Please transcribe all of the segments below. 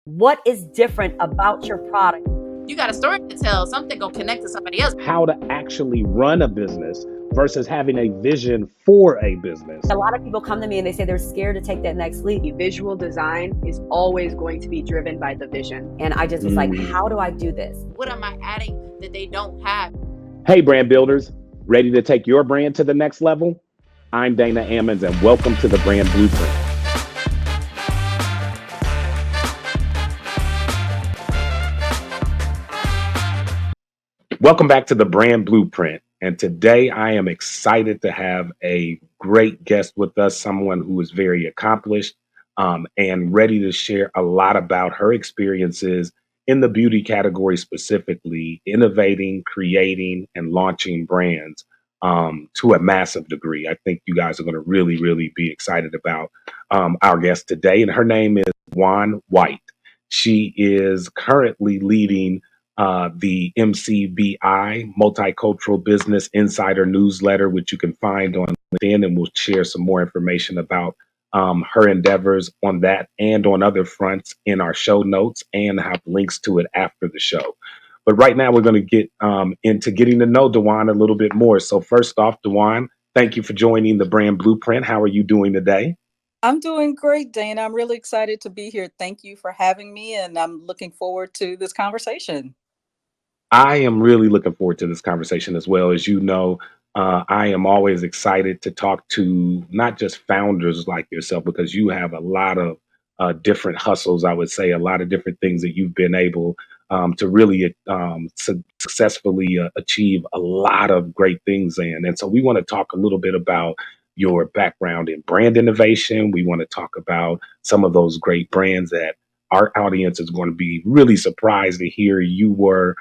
What is different about your product? You got a story to tell. Something gonna connect to somebody else. How to actually run a business versus having a vision for a business. A lot of people come to me and they say they're scared to take that next leap. Visual design is always going to be driven by the vision. And I just was like, how do I do this? What am I adding that they don't have? Hey, brand builders, ready to take your brand to the next level? I'm Dana Ammons, and welcome to the Brand Blueprint. Welcome back to the Brand Blueprint. And today I am excited to have a great guest with us, someone who is very accomplished and ready to share a lot about her experiences in the beauty category, specifically innovating, creating, and launching brands to a massive degree. I think you guys are going to really be excited about our guest today. And her name is Dwan White. She is currently leading the MCBI, Multicultural Business Insider newsletter, which you can find on LinkedIn, and we'll share some more information about her endeavors on that and on other fronts in our show notes, and have links to it after the show. But right now, we're going to get into getting to know Dwan a little bit more. So first off, Dwan, thank you for joining the Brand Blueprint. How are you doing today? I'm doing great, Dana. I'm really excited to be here. Thank you for having me, and I'm looking forward to this conversation. I am really looking forward to this conversation as well. As you know, I am always excited to talk to not just founders like yourself, because you have a lot of different hustles, I would say, a lot of different things that you've been able to really successfully achieve a lot of great things in. And so we want to talk a little bit about your background in brand innovation. We want to talk about some of those great brands that our audience is going to be really surprised to hear you were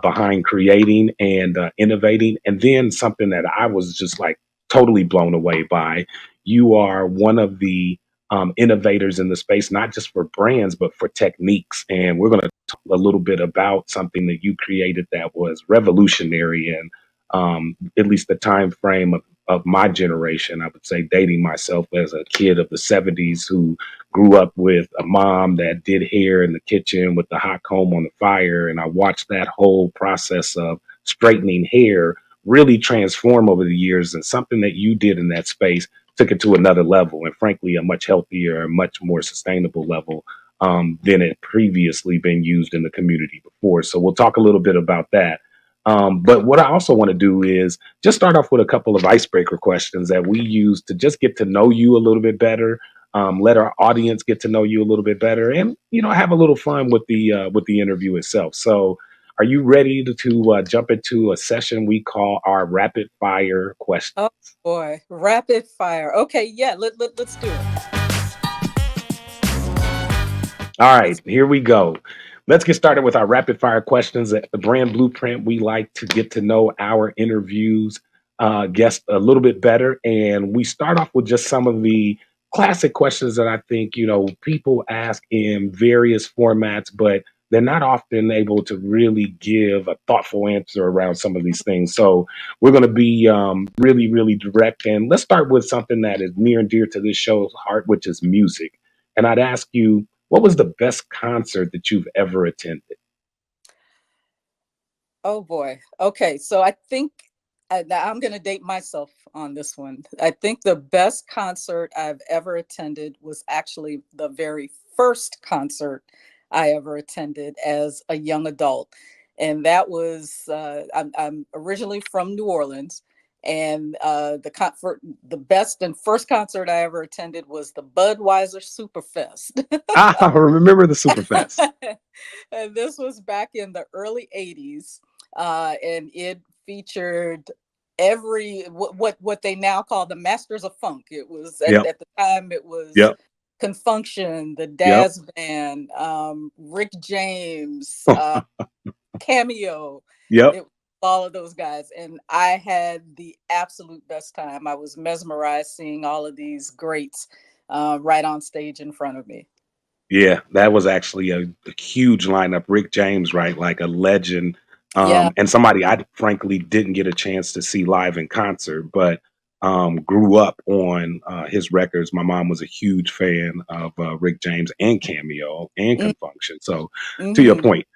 behind creating and innovating. And then something that I was just like totally blown away by, you are one of the innovators in the space, not just for brands, but for techniques. And we're going to talk a little bit about something that you created that was revolutionary in at least the time frame of my generation. I would say, dating myself as a kid of the 70s who grew up with a mom that did hair in the kitchen with the hot comb on the fire. And I watched that whole process of straightening hair really transform over the years. And something that you did in that space took it to another level, and frankly, a much healthier, much more sustainable level than it previously been used in the community before. So we'll talk a little bit about that. But what I also want to do is just start off with a couple of icebreaker questions that we use to just get to know you a little bit better, let our audience get to know you a little bit better, and have a little fun with the interview itself. So, are you ready to jump into a session we call our rapid fire questions? Oh boy, rapid fire. Okay, yeah, let's do it. All right, here we go. Let's get started with our rapid fire questions. At the Brand Blueprint, we like to get to know our interviews guests a little bit better. And we start off with just some of the classic questions that I think, people ask in various formats, but they're not often able to really give a thoughtful answer around some of these things. So we're going to be really direct. And let's start with something that is near and dear to this show's heart, which is music. And I'd ask you, what was the best concert that you've ever attended? Oh boy. Okay, so I think now I'm going to date myself on this one. I think the best concert I've ever attended was actually the very first concert I ever attended as a young adult. And that was, I'm originally from New Orleans. And the best and first concert I ever attended was the Budweiser Superfest. I remember the Superfest. And this was back in the early 80s. And it featured what they now call the Masters of Funk. It was at the time it was Confunction, the Daz Band, Rick James, Cameo. It was all of those guys, and I had the absolute best time. I was mesmerized seeing all of these greats right on stage in front of me. Yeah, that was actually a huge lineup. Rick James, right? Like a legend. And somebody I frankly didn't get a chance to see live in concert, but grew up on his records. My mom was a huge fan of Rick James and Cameo and Mm, Confunction. So, to your mhm. point,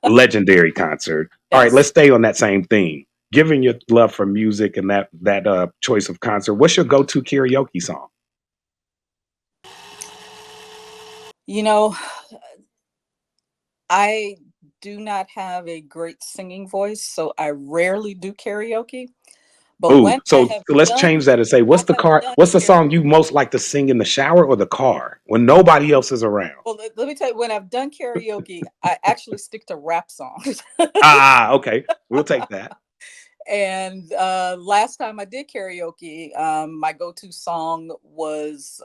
legendary concert. All right, let's Yes. stay on that same theme. Given your love for music and that choice of concert, what's your go-to karaoke song? You know, I do not have a great singing voice, so I rarely do karaoke. But Ooh, when I so have let's done change that and say, I have done what's the karaoke. song you most like to sing in the shower or the car when nobody else is around? Well, let me tell you, when I've done karaoke, I actually stick to rap songs. Okay, we'll take that. And last time I did karaoke, my go-to song was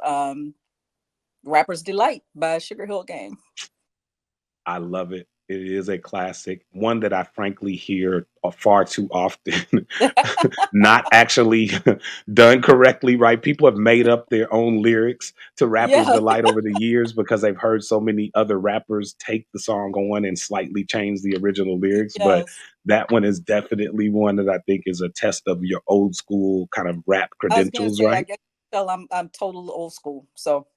"Rapper's Delight" by Sugar Hill Gang. I love it. It is a classic, one that I frankly hear far too often, not actually done correctly, right? People have made up their own lyrics to Rapper's Yeah. Delight over the years because they've heard so many other rappers take the song on and slightly change the original lyrics. But Yes. that one is definitely one that I think is a test of your old school kind of rap I was gonna credentials, say, I right? guess tell I'm total old school. So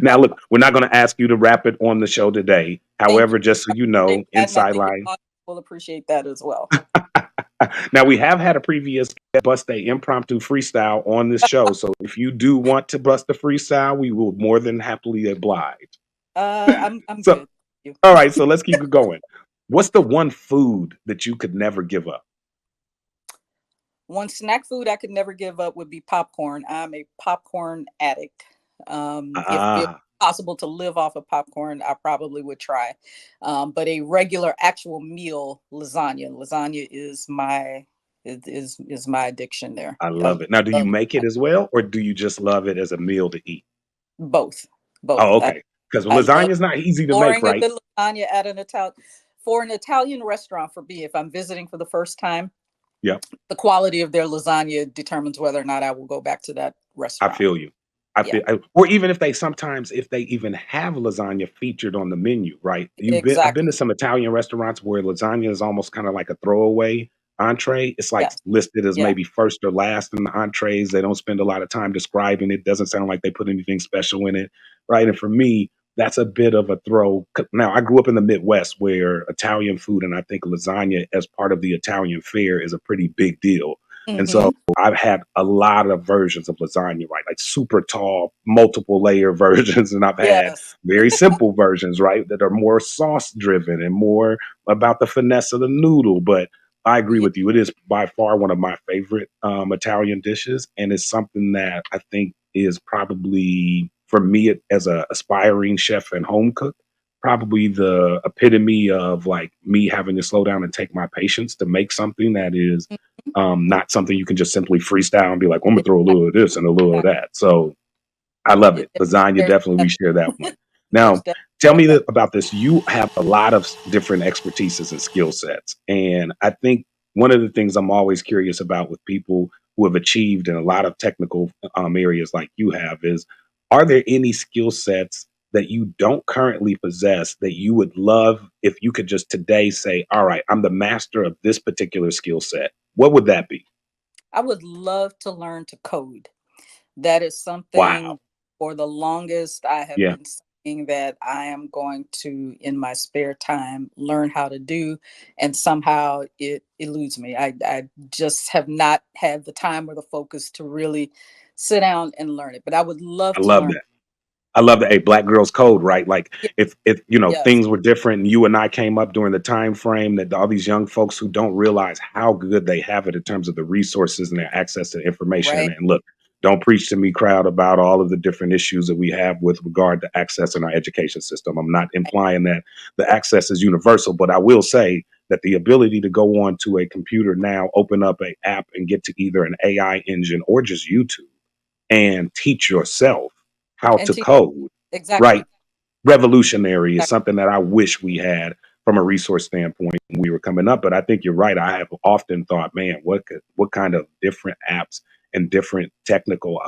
Now, look, we're not going to ask you to rap it on the show today. thank you. However, just so you know, Appreciate that, and I inside think your line. audience will appreciate that as well. Now we have had a previous guest bust a impromptu freestyle on this show, so if you do want to bust a freestyle, we will more than happily oblige. I'm So, good. Thank all you. right, so let's keep it going. What's the one food that you could never give up? One snack food I could never give up would be popcorn. I'm a popcorn addict. If it was Ah, possible to live off of popcorn, I probably would try. But a regular actual meal, lasagna. Lasagna is my addiction there. I I love it. Now, do you love make it as well, or do you just love it as a meal to eat? both. Both. Oh, okay. Because I love lasagna is not easy to make, pouring a right? good lasagna at an Italian restaurant. For me, if I'm visiting for the first time, Yep. the quality of their lasagna determines whether or not I will go back to that I restaurant. feel you. I Yeah, feel or even if they sometimes if they even have lasagna featured on the menu, right? I've been to exactly. some Italian restaurants where lasagna is almost kinda like a throwaway entree. It's like Yes. listed as Yeah. maybe first or last in the entrees. They don't spend a lot of time describing it. Doesn't sound like they put anything special in it, right? And for me, that's a bit of a throw. Now, I grew up in the Midwest where Italian food and I think lasagna as part of the Italian fare is a pretty big deal. And so Mhm. I've had a lot of versions of lasagna, right? Like super tall, multiple layer versions, and I've had Yes. very simple versions, right? That are more sauce driven and more about the finesse of the noodle. But I agree Yeah. with you. It is by far one of my favorite Italian dishes, and it's something that I think is probably for me as a aspiring chef and home cook, probably the epitome of like me having to slow down and take my patience to make something that is not something you can just simply freestyle and be like, "I'm gonna throw a little of this and a little of Exactly. that." So I love it. It Lasagna, there's definitely we depth share that one. there's Now, depth tell of me that. about this. You have a lot of different expertises and skill sets, and I think one of the things I'm always curious about with people who have achieved in a lot of technical areas like you have is, are there any skill sets that you don't currently possess that you would love if you could just today say, "All right, I'm the master of this particular skill set." What would that be? I would love to learn to code. That is Wow. something for the longest I have Yeah, been saying that I am going to, in my spare time, learn how to do, and somehow it eludes me. I just have not had the time or the focus to really sit down and learn it. But I would love I to love learn. that. I love that. A Black Girls Code, right? Like Yeah, if yes, things were different and you and I came up during the time frame that all these young folks who don't realize how good they have it in terms of the resources and their access to information. right. And look, don't preach to me, crowd, about all of the different issues that we have with regard to access in our education system. I'm not implying that the access is universal, but I will say that the ability to go onto a computer now, open up a app and get to either an AI engine or just YouTube and teach yourself how And to to code, right? exactly, Revolutionary is exactly. something that I wish we had from a resource standpoint when we were coming up. But I think you're right. I have often thought, man, what kind of different apps and different technical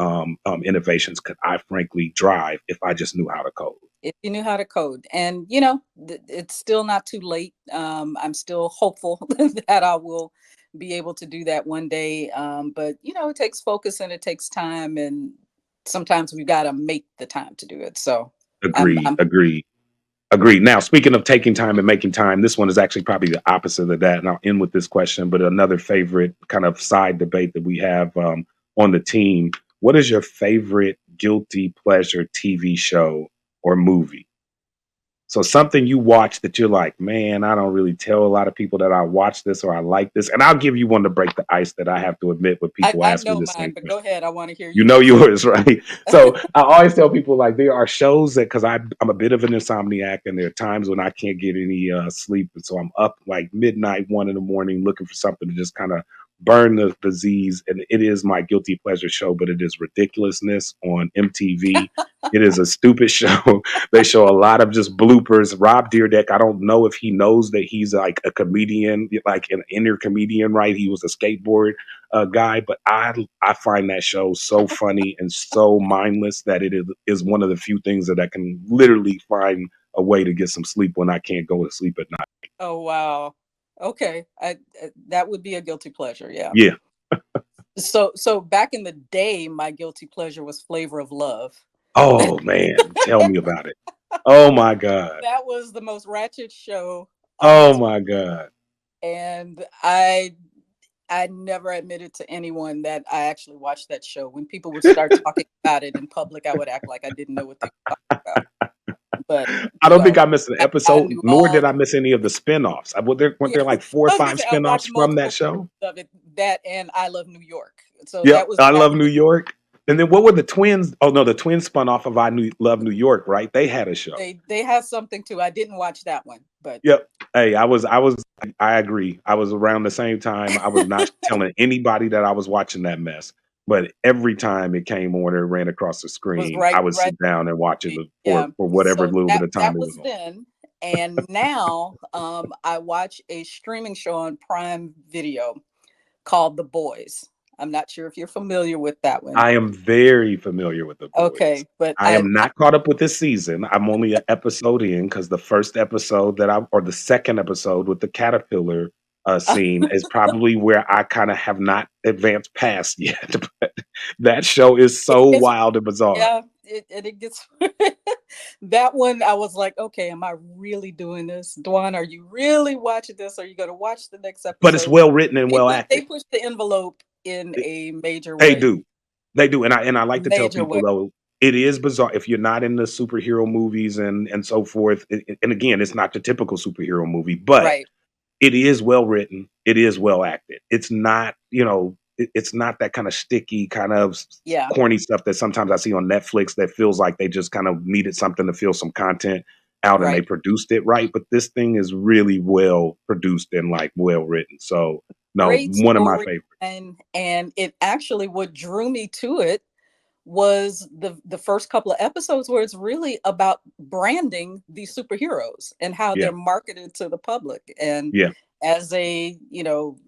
innovations could I frankly drive if I just knew how to code? If you knew how to code, and it's still not too late. I'm still hopeful that I will be able to do that one day. But it takes focus and it takes time, and sometimes we got to make the time to do it. So Agreed, I'm agreed, agreed. Now, speaking of taking time and making time, this one is actually probably the opposite of that. And I'll end with this question, but another favorite kind of side debate that we have on the team. What is your favorite guilty pleasure TV show or movie? So something you watch that you're like, man, I don't really tell a lot of people that I watch this or I like this. And I'll give you one to break the ice that I have to admit when people I ask me know the mine, same but question. go ahead. I want to hear You know yours. yours, right? So I always tell people like there are shows that because I'm a bit of an insomniac, and there are times when I can't get any sleep, and so I'm up like midnight, 1 in the morning, looking for something to just kind of burn the disease. And it is my guilty pleasure show, but it is Ridiculousness on MTV. It is a stupid show. They show a lot of just bloopers. Rob Dyrdek, I don't know if he knows that he's like a comedian, like an inner comedian, right? He was a skateboard guy, but I find that show so funny and so mindless that is one of the few things that I can literally find a way to get some sleep when I can't go to sleep at night. Oh wow. Okay, that would be a guilty pleasure. Yeah. Yeah. So back in the day, my guilty pleasure was Flavor of Love. Oh man, tell me about it. Oh my god. That was the most ratchet show on Oh TV, my god. and I never admitted to anyone that I actually watched that show. When people would start talking about it in public, I would act like I didn't know what they were talking about. But I don't think I missed an I episode, knew nor all did I the miss any of the spinoffs. Weren't yeah. there like four or I was gonna five say I watched spinoffs from that multiple show? of it. That and I Love New York. So Yep, I that Love was New York. And then what were the twins? Oh no, the twins spun off of Love New York, right? They had a show. they have something too. I didn't watch that one, but Yep. Hey, I agree. I was around the same time. I was not telling anybody that I was watching that mess. But every time it came on or ran across the was screen, I would right. sit down and watch it Yeah. for whatever So little bit of time that it was was on. then. And now I watch a streaming show on Prime Video called The Boys. I'm not sure if you're familiar with that one. I am very familiar with The Boys. Okay, but I am not caught up with this season. I'm only an episode in because the first episode or the second episode with the caterpillar scene is probably where I kind of have not advanced past yet. But that show is it so gets wild and bizarre. yeah, it gets that one. I was like, okay, am I really doing this, Dwan? Are you really watching this? Are you going to watch the next But it's episode? well written and well They acted. push the envelope in a major They way. do. They do. And I like to tell Major people way, though, it is bizarre if you're not into superhero movies and so forth. And again, it's not the typical superhero movie, but right? it is well written. It is well acted. It's not, it's not that kind of sticky, kind of Yeah, corny stuff that sometimes I see on Netflix that feels like they just kind of needed something to fill some content out and they right. produced it right. But this thing is really well produced and like well written. So no, Great one of my story, favorites. and it actually what drew me to it was the first couple of episodes where it's really about branding these superheroes and how Yeah. they're marketed to the public. And Yeah. as a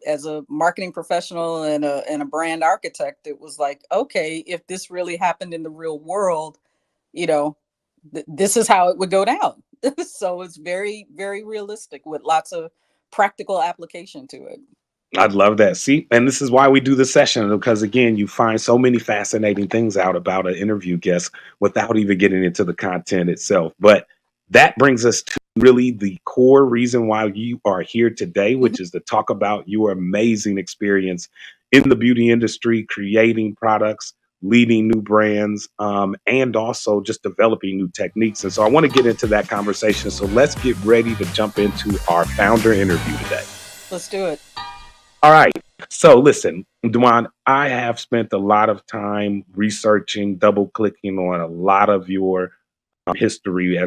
as a marketing professional and a brand architect, it was like, okay, if this really happened in the real world, you know this is how it would go down. So it's very, very realistic with lots of practical application to it. I'd love that. See, and this is why we do the session because again, you find so many fascinating things out about an interview guest without even getting into the content itself. But that brings us to really the core reason why you are here today, Mhm. which is to talk about your amazing experience in the beauty industry, creating products, leading new brands, and also just developing new techniques. And so I want to get into that conversation. So let's get ready to jump into our founder interview today. Let's do it. All right. So listen, Dwan, I have spent a lot of time researching, double clicking on a lot of your history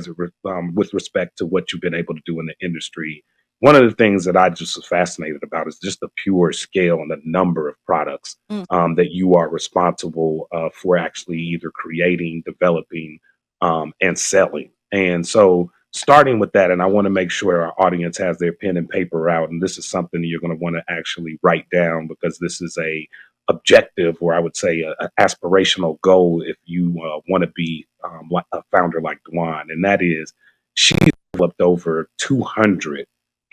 with respect to what you've been able to do in the industry. One of the things that I just was fascinated about is just the pure scale and the number of products Mm. that you are responsible for actually either creating, developing, and selling. And so, starting with that, and I want to make sure our audience has their pen and paper out, and this is something that you're going to want to actually write down because this is a objective, or I would say a aspirational goal if you want to be like a founder like Dwan, and that is she developed over 200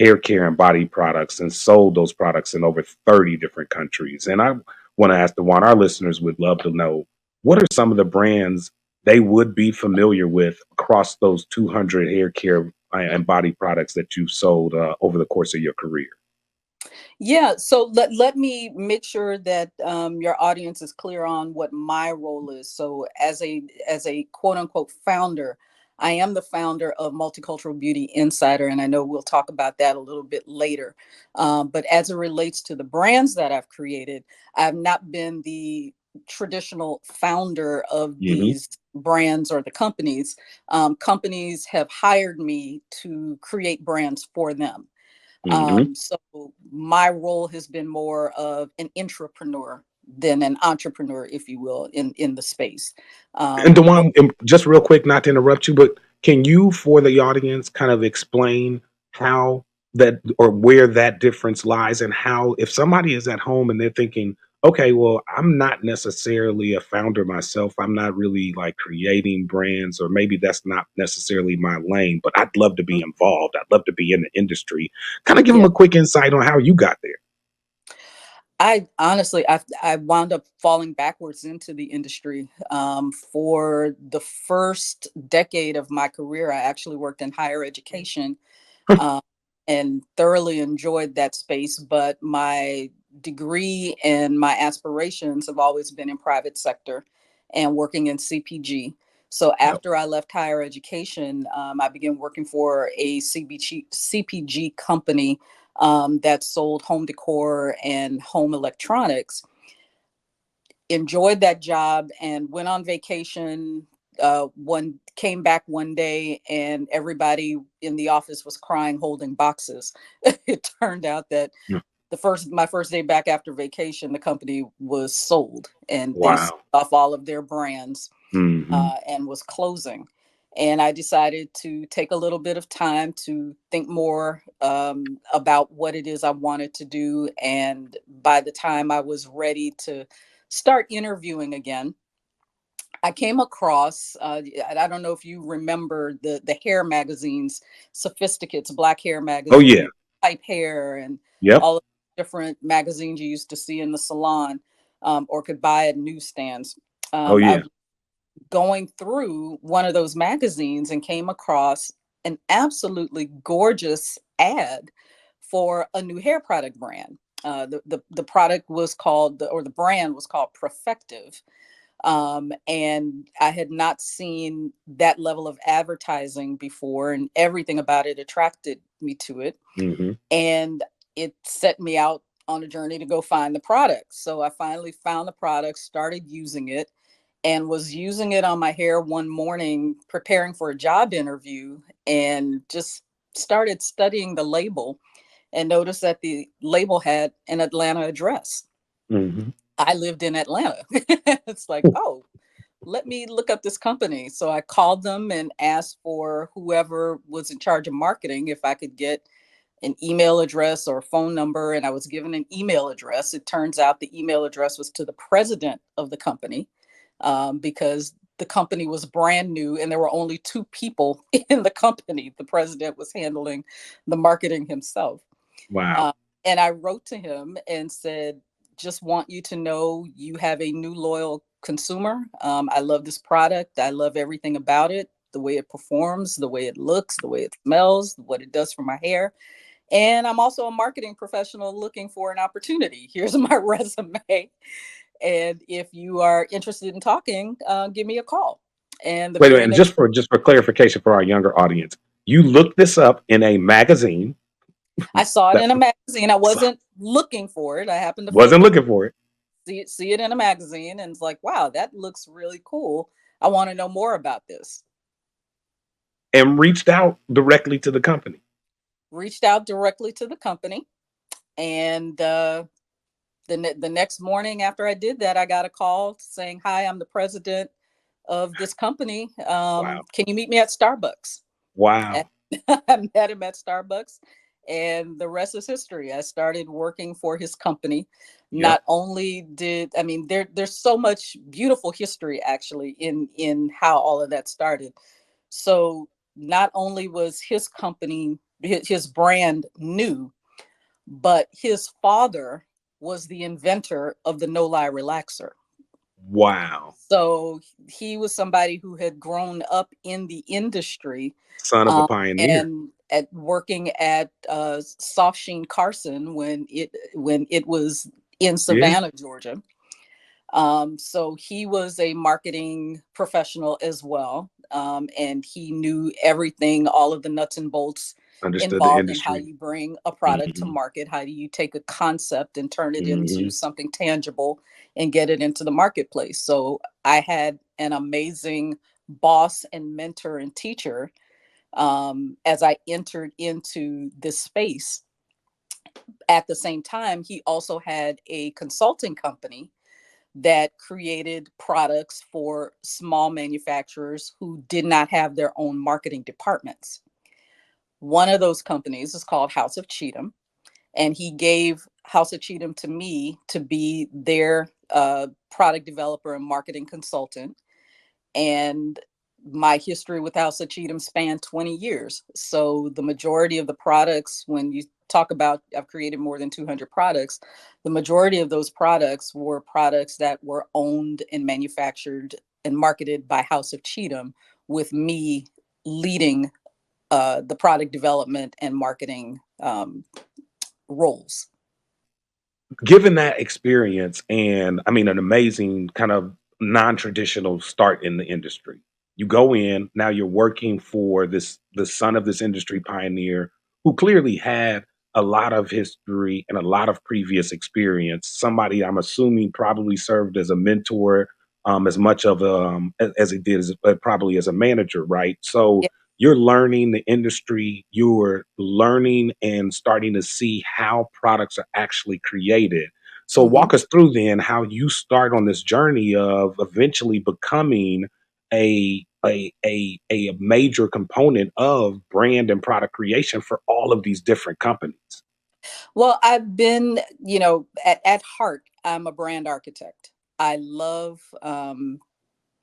hair care and body products and sold those products in over 30 different countries. And I want to ask Dwan, our listeners would love to know, what are some of the brands they would be familiar with across those 200 hair care and body products that you've sold over the course of your career? Yeah, so let me make sure that your audience is clear on what my role is. So as a quote unquote founder, I am the founder of Multicultural Beauty Insider, and I know we'll talk about that a little bit later. But as it relates to the brands that I've created, I've not been the traditional founder of Hmm. these brands or the companies. Companies have hired me to create brands for them. Hmm. So my role has been more of an intrapreneur than an entrepreneur, if you will, in the space. And But Dewan, just real quick, not to interrupt you, but can you, for the audience, kind of explain how that or where that difference lies, and how, if somebody is at home and they're thinking, okay, well, I'm not necessarily a founder myself, I'm not really like creating brands, or maybe that's not necessarily my lane, but I'd love to be involved, I'd love to be in the industry. Kind of give them yeah, a quick insight on how you got there. I honestly, I wound up falling backwards into the industry. For the first decade of my career, I actually worked in higher education, um, and thoroughly enjoyed that space. But my degree and my aspirations have always been in private sector and working in CPG. So Yep. after I left higher education, I began working for a CPG company that sold home decor and home electronics. Enjoyed that job and went on vacation. One came back one day and everybody in the office was crying, holding boxes. It turned out that Mm. my first day back after vacation, the company was sold and they sold Wow. off all of their brands, Hmm. and was closing. And I decided to take a little bit of time to think more about what it is I wanted to do. And by the time I was ready to start interviewing again, I came across, I don't know if you remember the hair magazines, Sophisticates, Black Hair Oh yeah. Magazine, Type Hair, and Yep. all of the different magazines you used to see in the salon, or could buy at newsstands. Oh I yeah. going through one of those magazines and came across an absolutely gorgeous ad for a new hair product brand. The product was called, or the brand was called Perfective. And I had not seen that level of advertising before, and everything about it attracted me to it. Hmm. And it set me out on a journey to go find the product. So I finally found the product, started using it, and was using it on my hair one morning preparing for a job interview, and just started studying the label and noticed that the label had an Atlanta address. Hmm. I lived in Atlanta. It's like, oh, let me look up this company. So I called them and asked for whoever was in charge of marketing if I could get an email address or a phone number. And I was given an email address. It turns out the email address was to the president of the company, because the company was brand new and there were only two people in the company. The president was handling the marketing himself. Wow. Uh, and I wrote to him and said, just want you to know you have a new loyal consumer. I love this product. I love everything about it, the way it performs, the way it looks, the way it smells, what it does for my hair. And I'm also a marketing professional looking for an opportunity. Here's my resume. And if you are interested in talking, give me a call. And the Wait a minute, very and next, just for clarification for our younger audience, you looked this up in a magazine I saw it that in a magazine. I wasn't looking for it. I happened to flip wasn't the looking for it, see it in a magazine, and it's like, wow, that looks really cool. I want to know more about this. and reached out directly to the company. Reached out directly to the company, and the next morning after I did that, I got a call saying, "Hi, I'm the president of this company. Wow. Can you meet me at Starbucks?" And Wow. I met him at Starbucks, and the rest is history. I started working for his company. Yep. Not only did I mean there's so much beautiful history actually in how all of that started. So not only was his company his brand new, but his father was the inventor of the no lie relaxer. Wow. So he was somebody who had grown up in the industry, Son of a pioneer. and at working at Soft Sheen Carson when it was in Yeah. Savannah, Georgia. So he was a marketing professional as well, and he knew everything, all of the nuts and bolts Understood the involved in how industry. you bring a product to Mhm. market. How do you take a concept and turn it into Mhm. something tangible and get it into the marketplace? So I had an amazing boss and mentor and teacher as I entered into this space. At the same time, he also had a consulting company that created products for small manufacturers who did not have their own marketing departments. One of those companies is called House of Cheatham, and he gave House of Cheatham to me to be their product developer and marketing consultant. And my history with House of Cheatham spanned 20 years. So the majority of the products, when you talk about I've created more than 200 products, the majority of those products were products that were owned and manufactured and marketed by House of Cheatham, with me leading the product development and marketing roles. Given that experience and I mean an amazing kind of non-traditional start in the industry. You go in, now you're working for the son of this industry pioneer who clearly had a lot of history and a lot of previous experience. Somebody I'm assuming probably served as a mentor as much of as he did as probably as a manager, right? So Yeah. you're learning the industry, you're learning and starting to see how products are actually created. So Mhm. walk us through then how you start on this journey of eventually becoming a major component of brand and product creation for all of these different companies. Well, I've been, at heart, I'm a brand architect. I love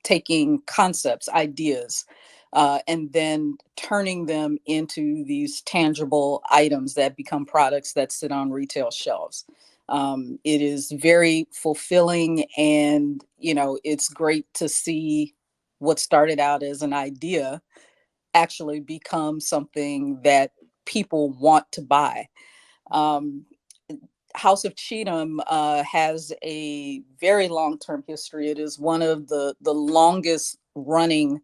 taking concepts, ideas, and then turning them into these tangible items that become products that sit on retail shelves. It is very fulfilling, and it's great to see what started out as an idea actually become something that people want to buy. Um, House of Cheatham has a very long-term history. It is one of the longest running,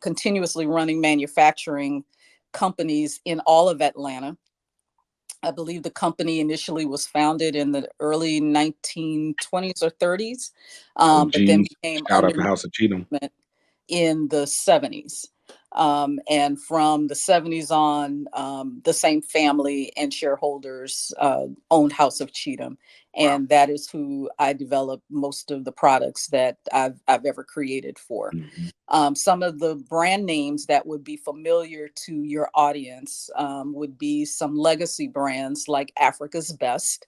continuously running manufacturing companies in all of Atlanta. I believe the company initially was founded in the early 1920s or 30s, Oh but then geez. became Shout out under to House of Cheatham. management in the 70s. And from the 70s on, the same family and shareholders owned House of Cheatham. Wow. And that is who I developed most of the products that I've ever created for. Mhm. Some of the brand names that would be familiar to your audience would be some legacy brands like Africa's Best,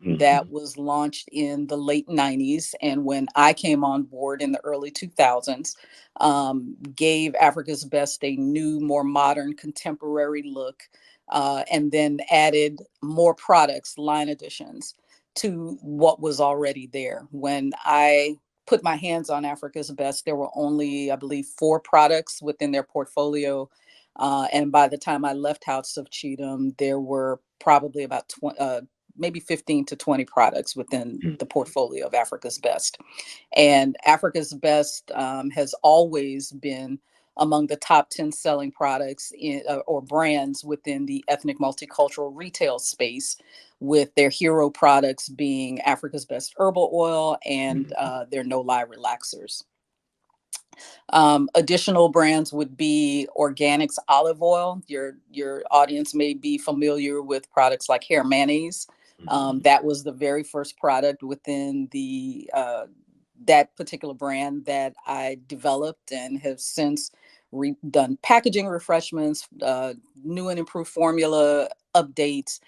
that Mhm. was launched in the late 90s. And when I came on board in the early 2000s, gave Africa's Best a new, more modern, contemporary look, and then added more products, line additions to what was already there. When I put my hands on Africa's Best, there were only, I believe, 4 products within their portfolio. And by the time I left House of Cheatham, there were probably about maybe 15 to 20 products within Mhm. the portfolio of Africa's Best. And Africa's Best has always been among the top 10 selling products or brands within the ethnic multicultural retail space, with their hero products being Africa's Best Herbal Oil and Mhm. their No Lie Relaxers. Additional brands would be Organics olive oil. Your audience may be familiar with products like hair mayonnaise. Mhm. That was the very first product within the that particular brand that I developed, and have since done packaging refreshments, new and improved formula updates.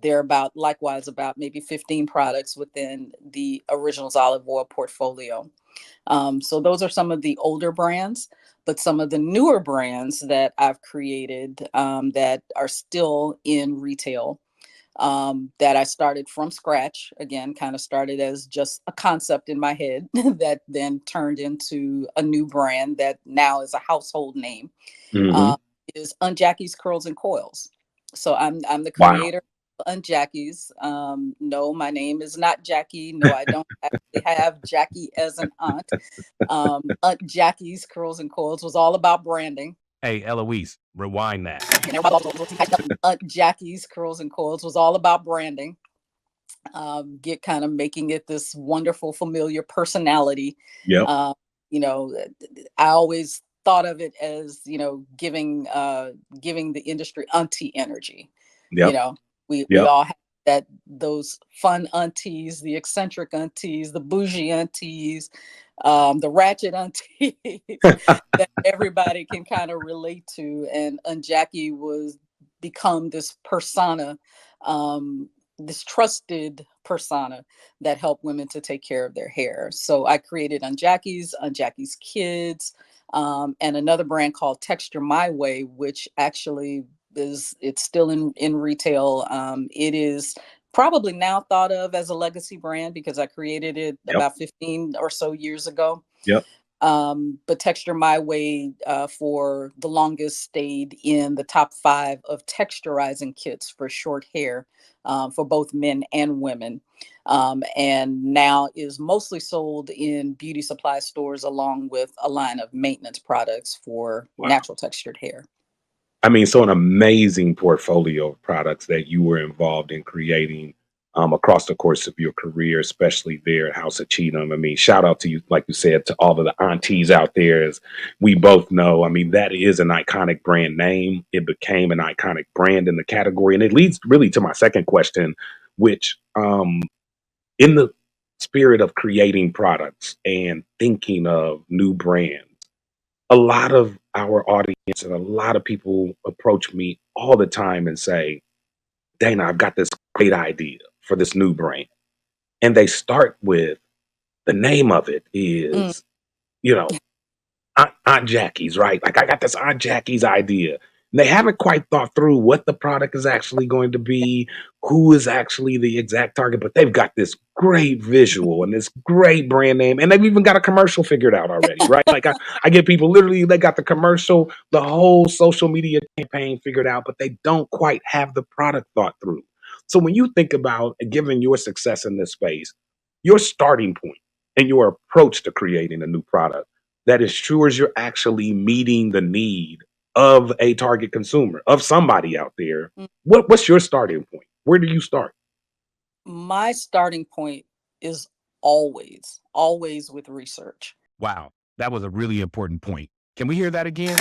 There are likewise about maybe 15 products within the Originals olive oil portfolio. So those are some of the older brands. But some of the newer brands that I've created that are still in retail, that I started from scratch, again, kind of started as just a concept in my head that then turned into a new brand that now is a household name, Hmm. uh, is Unjackie's Curls and Coils. So I'm the Wow. creator of Unjackie's. No, my name is not Jackie. No, I don't actually have Jackie as an aunt. Aunt Jackie's Curls and Coils was all about branding. Hey, Eloise, rewind that. Aunt Jackie's Curls and Coils was all about branding. Get kind of making it this wonderful, familiar personality. Yep. Uh, I always thought of it as, giving the industry auntie energy. You Yep. know, we Yep. all have that those fun aunties, the eccentric aunties, the bougie aunties, the ratchet aunties that everybody can kind of relate to. And Jackie was become this persona, um, this trusted persona that helped women to take care of their hair. So I created Unjackie's Kids, and another brand called Texture My Way, which actually it's still in retail. It is probably now thought of as a legacy brand because I created it Yep. about 15 or so years ago. Yep. But Texture My Way, for the longest, stayed in the top 5 of texturizing kits for short hair, for both men and women. And now is mostly sold in beauty supply stores along with a line of maintenance products for Wow. natural textured hair. I mean, so an amazing portfolio of products that you were involved in creating across the course of your career, especially there at House of Cheatham. I mean, shout out to you, like you said, to all of the aunties out there. As we both know, I mean, that is an iconic brand name. It became an iconic brand in the category. And it leads really to my second question, which in the spirit of creating products and thinking of new brands, a lot of our audience and a lot of people approach me all the time and say, Dana, I've got this great idea for this new brand. And they start with the name of it Mm, is, you know, Aunt Jackie's, right? Like I got this Aunt Jackie's idea. And they haven't quite thought through what the product is actually going to be, who is actually the exact target, but they've got this great visual and this great brand name. And they've even got a commercial figured out already, right? Like I get people literally, they got the commercial, the whole social media campaign figured out, but they don't quite have the product thought through. So when you think about given your success in this space, your starting point and your approach to creating a new product that as true as you're actually meeting the need of a target consumer, of somebody out there, mm. what's your starting point? Where do you start? My starting point is always with research. Wow, that was a really important point. Can we hear that again?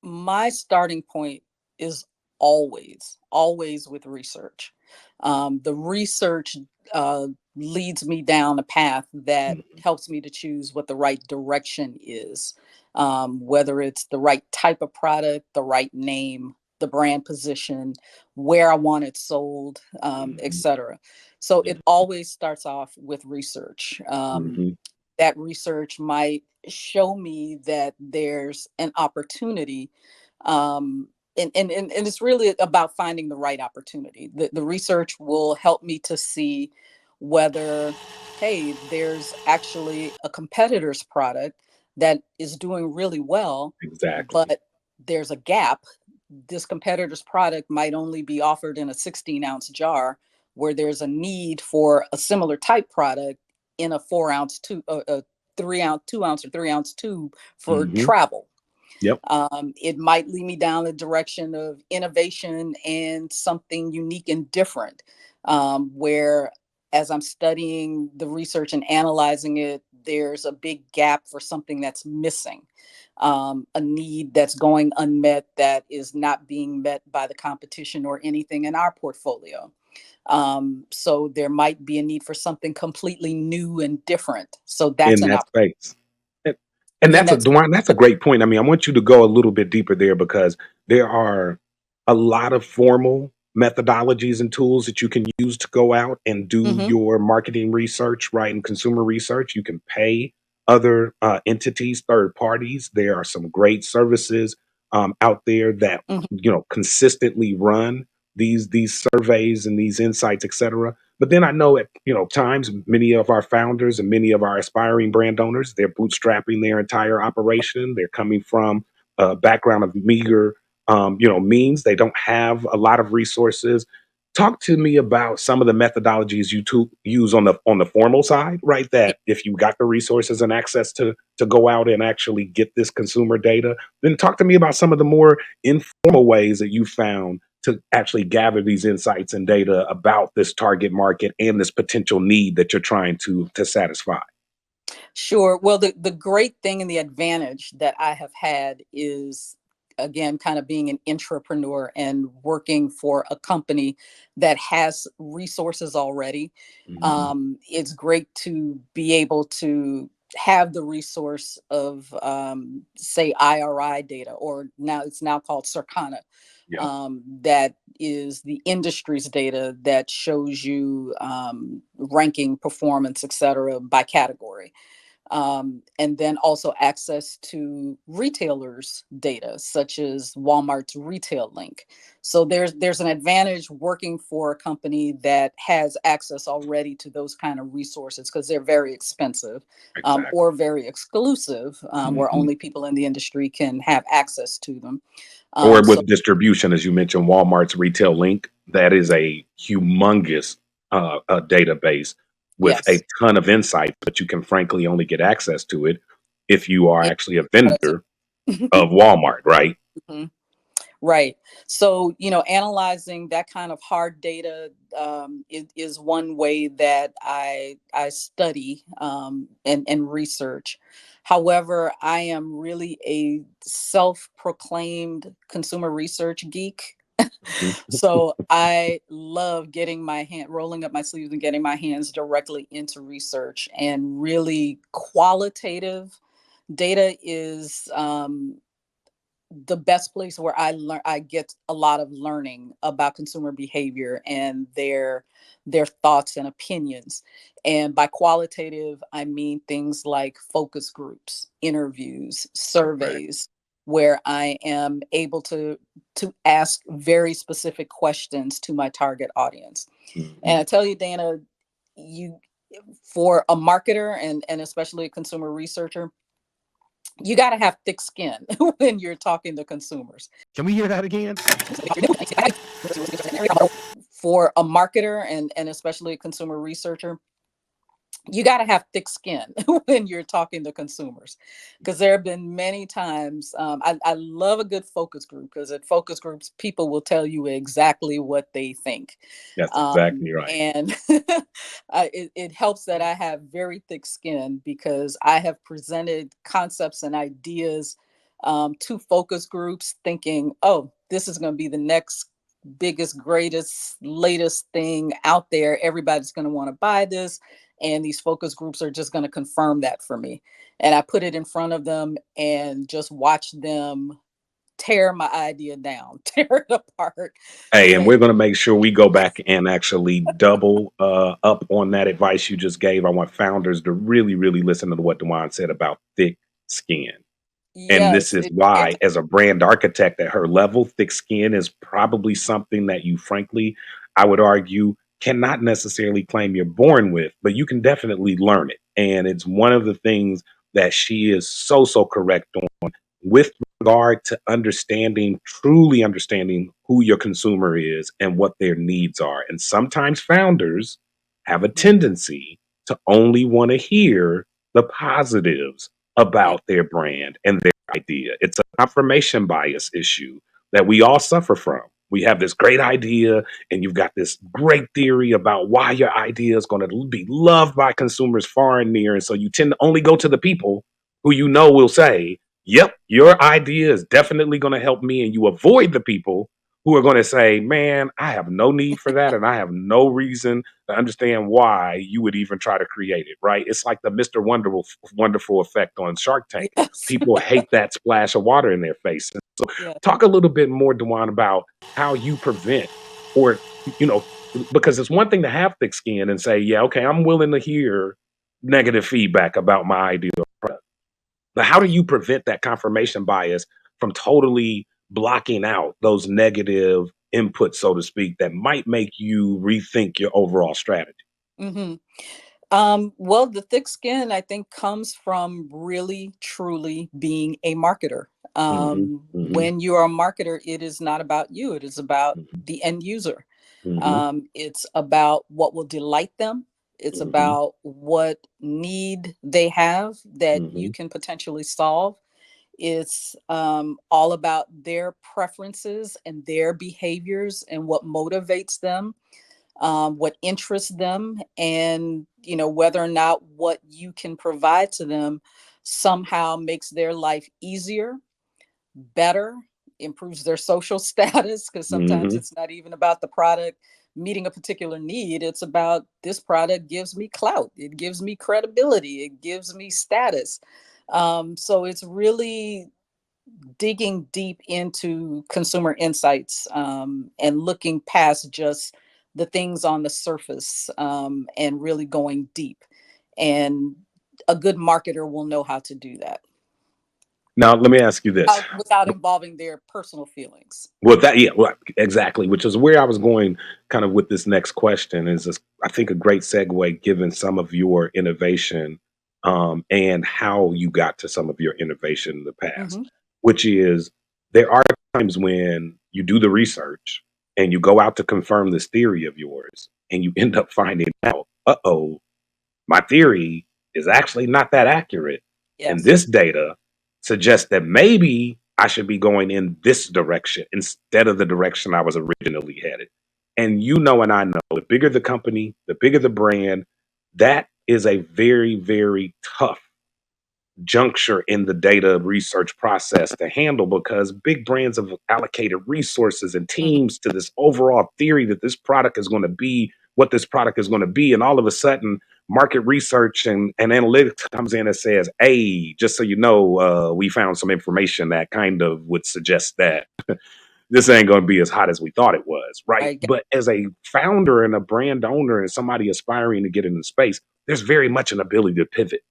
My starting point is always with research. The research uh, leads me down a path that Mhm, helps me to choose what the right direction is, whether it's the right type of product, the right name, the brand position, where I want it sold, mhm, etc. So it mhm, always starts off with research. mhm. That research might show me that there's an opportunity, and it's really about finding the right opportunity. The research will help me to see whether, hey, there's actually a competitor's product that is doing really well, Exactly. but there's a gap. This competitor's product might only be offered in a 16-ounce jar, where there's a need for a similar type product in a 4-ounce, 3-ounce, 2-ounce, or 3-ounce tube for Mhm. travel. Yep. It might lead me down the direction of innovation and something unique and different, where as I'm studying the research and analyzing it, there's a big gap for something that's missing, a need that's going unmet that is not being met by the competition or anything in our portfolio. So there might be a need for something completely new and different. So that's In an that opportunity. space. And and And that's a that's Dwan, that's a great point. I mean, I want you to go a little bit deeper there because there are a lot of formal methodologies and tools that you can use to go out and do Mhm. your marketing research, right? And consumer research. You can pay other entities, third parties. There are some great services out there that Mhm. consistently run these surveys and these insights, etc. But then I know at times many of our founders and many of our aspiring brand owners, they're bootstrapping their entire operation. They're coming from a background of meager means. They don't have a lot of resources. Talk to me about some of the methodologies you use on the formal side, right? That if you got the resources and access to go out and actually get this consumer data, then talk to me about some of the more informal ways that you found to actually gather these insights and data about this target market and this potential need that you're trying to satisfy. Sure. Well, the great thing and the advantage that I have had is, again, kind of being an entrepreneur and working for a company that has resources already. Mhm. It's great to be able to have the resource of, say, IRI data, or now it's now called Circana. Yeah. That is the industry's data that shows you ranking, performance, et cetera, by category, and then also access to retailers' data, such as Walmart's retail link. So there's an advantage working for a company that has access already to those kind of resources, because they're very expensive, Exactly. or very exclusive, where Mhm. only people in the industry can have access to them. Or So with distribution, as you mentioned, Walmart's retail link, that is a humongous database with a yes, ton of insight, but you can frankly only get access to it if you are yeah, actually a that's vendor it. of Walmart, right? Right. So, analyzing that kind of hard data, is one way that I study, and research. However, I am really a self-proclaimed consumer research geek. Mhm. So I love rolling up my sleeves and getting my hands directly into research, and really qualitative data is, the best place where I get a lot of learning about consumer behavior and their thoughts and opinions. And by qualitative, I mean things like focus groups, interviews, Correct. surveys, where I am able to ask very specific questions to my target audience. And Mhm. I tell you, Dana, you for a marketer, and especially a consumer researcher, you got to have thick skin when you're talking to consumers. Can we hear that again? For a marketer, and especially a consumer researcher, you got to have thick skin when you're talking to consumers, because there have been many times, I love a good focus group, because at focus groups people will tell you exactly what they think, That's exactly right. and it helps that I have very thick skin, because I have presented concepts and ideas, to focus groups, thinking, oh, this is going to be the next biggest, greatest, latest thing out there. Everybody's going to want to buy this. And these focus groups are just going to confirm that for me. And I put it in front of them and just watch them tear my idea down, tear it apart, Hey, and say, we're going to make sure we go back and actually double up on that advice you just gave. I want founders to really, really listen to what Dwan said about thick skin. And this yes, is why, as a brand architect at her level, thick skin is probably something that you, frankly, I would argue, cannot necessarily claim you're born with, but you can definitely learn it. And it's one of the things that she is so correct on with regard to understanding, truly understanding who your consumer is and what their needs are. And sometimes founders have a mhm, tendency to only want to hear the positives yeah, about their brand and their idea. It's a confirmation bias issue that we all suffer from. We have this great idea, and you've got this great theory about why your idea is going to be loved by consumers far and near. And so you tend to only go to the people who you know will say, yep, your idea is definitely going to help me. And you avoid the people who are going to say, man, I have no need for that. And I have no reason to understand why you would even try to create it, right? It's like the Mr. Wonderful effect on Shark Tank. yes, People hate that splash of water in their face. And so yeah. talk a little bit more, Dewan, about how you prevent or, you know, because it's one thing to have thick skin and say, yeah, okay, I'm willing to hear negative feedback about my idea or But how do you prevent that confirmation bias from totally blocking out those negative inputs, so to speak, that might make you rethink your overall strategy? hmm Well, the thick skin, I think, comes from really, truly being a marketer. Mhm, mhm, When you are a marketer, it is not about you, it is about mhm, the end user. mhm, It's about what will delight them. It's mhm, about what need they have that you mhm, can potentially solve. It's all about their preferences and their behaviors and what motivates them, what interests them, and whether or not what you can provide to them somehow makes their life easier, better, improves their social status, because sometimes mhm. it's not even about the product meeting a particular need. It's about, this product gives me clout, it gives me credibility, it gives me status. So it's really digging deep into consumer insights, and looking past just the things on the surface, and really going deep. And a good marketer will know how to do that Now, let me ask you this. without involving their personal feelings. Well, that yeah, well, exactly, which is where I was going kind of with this next question is this, I think a great segue given some of your innovation and how you got to some of your innovation in the past, hmm which is there are times when you do the research and you go out to confirm this theory of yours and you end up finding out, uh-oh, my theory is actually not that accurate. And Yes. this data suggests that maybe I should be going in this direction instead of the direction I was originally headed. And you know, and I know, the bigger the company, the bigger the brand, that is a very, very tough juncture in the data research process to handle because big brands have allocated resources and hmm teams to this overall theory that this product is going to be what this product is going to be. And all of a sudden, market research and analytics comes in and says, hey, just so you know, we found some information that kind of would suggest that this ain't going to be as hot as we thought it was. Right. I get. But as a founder and a brand owner and somebody aspiring to get into space, there's very much an ability to pivot,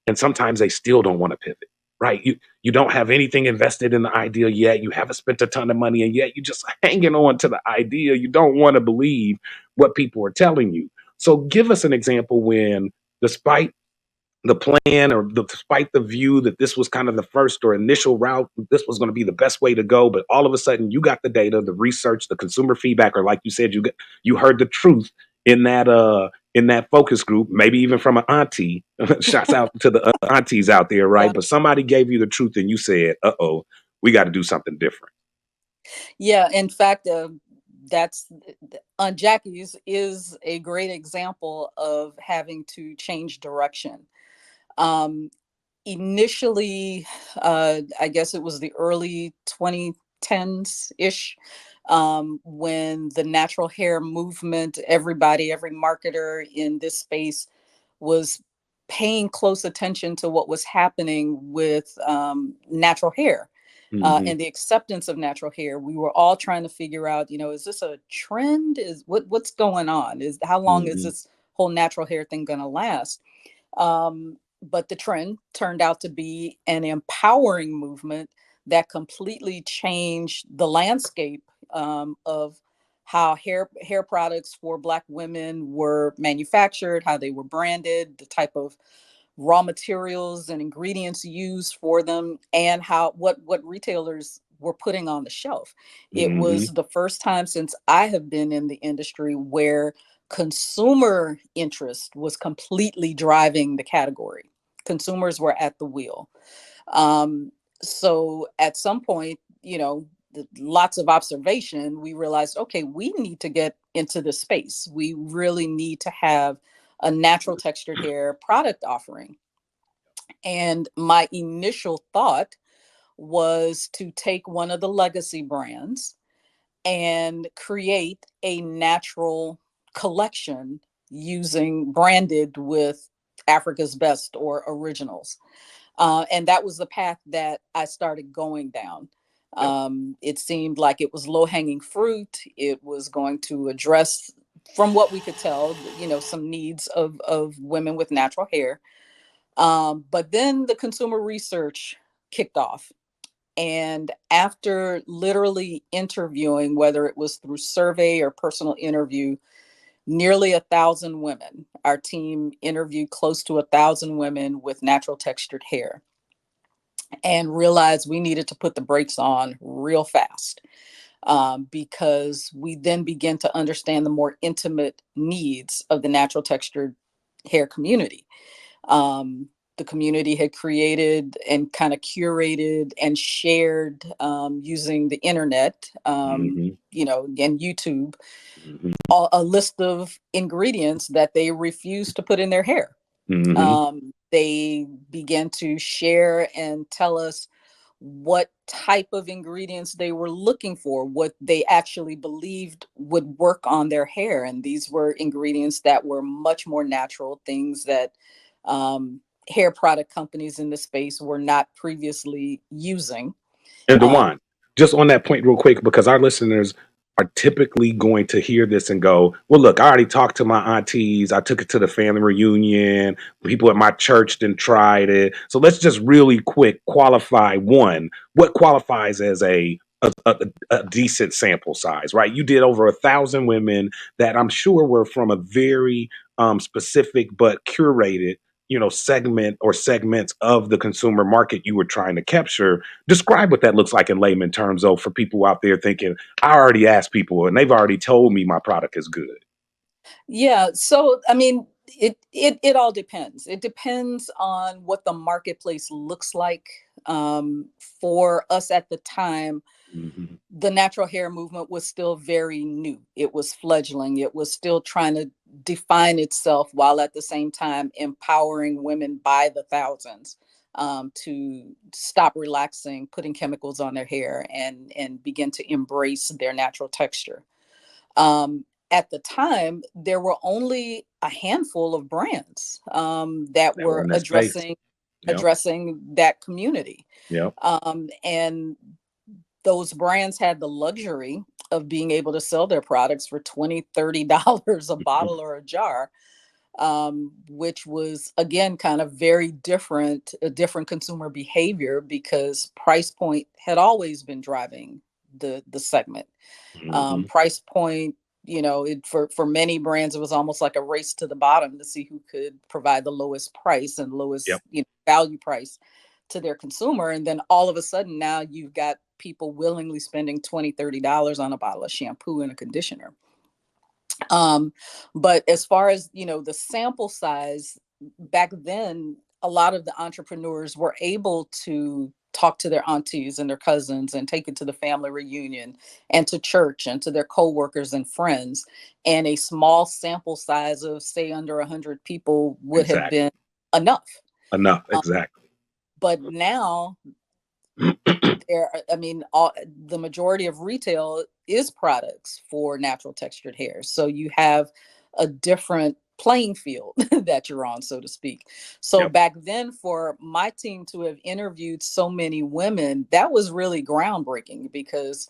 and sometimes they still don't want to pivot, right? You don't have anything invested in the idea yet. You haven't spent a ton of money, and yet you just hanging on to the idea. You don't want to believe what people are telling you. So give us an example when, despite the plan or despite the view that this was kind of the first or initial route, this was going to be the best way to go, but all of a sudden you got the data, the research, the consumer feedback, or like you said, you heard the truth in that focus group, maybe even from an auntie. Shouts out to the aunties out there, Yeah. right? But somebody gave you the truth and you said, uh-oh, we got to do something different. Yeah, in fact, that's on Jackie's is a great example of having to change direction. Um, Initially, I guess it was the early 2010s ish, when the natural hair movement, everybody, every marketer in this space was paying close attention to what was happening with natural hair, Hmm. and the acceptance of natural hair. We were all trying to figure out, is this a trend? Is what's going on? Is how long is Hmm. this whole natural hair thing going to last? But the trend turned out to be an empowering movement that completely changed the landscape, of how hair products for Black women were manufactured, how they were branded, the type of raw materials and ingredients used for them, and how what retailers were putting on the shelf. It was Hmm. the first time since I have been in the industry where consumer interest was completely driving the category. Consumers were at the wheel. Um, so at some point, lots of observation, we realized, okay, we need to get into this space. We really need to have a natural textured hair product offering. And my initial thought was to take one of the legacy brands and create a natural collection using branded with Africa's Best or Originals. And that was the path that I started going down. Yep. It seemed like it was low hanging fruit. It was going to address, from what we could tell, some needs of women with natural hair. But then the consumer research kicked off. And after literally interviewing, whether it was through survey or personal interview, nearly 1,000 women, our team interviewed close to 1,000 women with natural textured hair, and realized we needed to put the brakes on real fast, because we then began to understand the more intimate needs of the natural textured hair community. Um, the community had created and kind of curated and shared, using the internet, Hmm. and YouTube, Hmm. a list of ingredients that they refused to put in their hair. Hmm. They began to share and tell us what type of ingredients they were looking for, what they actually believed would work on their hair. And these were ingredients that were much more natural, things that um, hair product companies in the space were not previously using. And Um, Dewan, just on that point real quick, because our listeners are typically going to hear this and go, well, look, I already talked to my aunties. I took it to the family reunion. People at my church then tried it. So let's just really quick qualify one. What qualifies as a decent sample size, right? You did over 1,000 women that I'm sure were from a very specific but curated, segment or segments of the consumer market you were trying to capture. Describe what that looks like in layman terms, though, for people out there thinking, I already asked people and they've already told me my product is good. Yeah, so I mean, it all depends. It depends on what the marketplace looks like. For us at the time, Hmm. the natural hair movement was still very new. It was fledgling. It was still trying to define itself, while at the same time empowering women by the thousands, to stop relaxing, putting chemicals on their hair, and begin to embrace their natural texture. At the time, there were only a handful of brands, that That were were in that space. addressing Yep. that community. Yep. And those brands had the luxury of being able to sell their products for $20, $30 a bottle or a jar, which was again kind of very different, a different consumer behavior, because price point had always been driving the segment. Hmm. Price point, for many brands, it was almost like a race to the bottom to see who could provide the lowest price and Yep. lowest, value price to their consumer. And then all of a sudden now you've got people willingly spending $20, $30 on a bottle of shampoo and a conditioner. But as far as, the sample size, back then, a lot of the entrepreneurs were able to talk to their aunties and their cousins and take it to the family reunion and to church and to their coworkers and friends. And a small sample size of, say, under 100 people would have been Exactly. enough. Enough. Um, Exactly. but now I mean, the majority of retail is products for natural textured hair. So you have a different playing field that you're on, so to speak. So Yep. back then, for my team to have interviewed so many women, that was really groundbreaking, because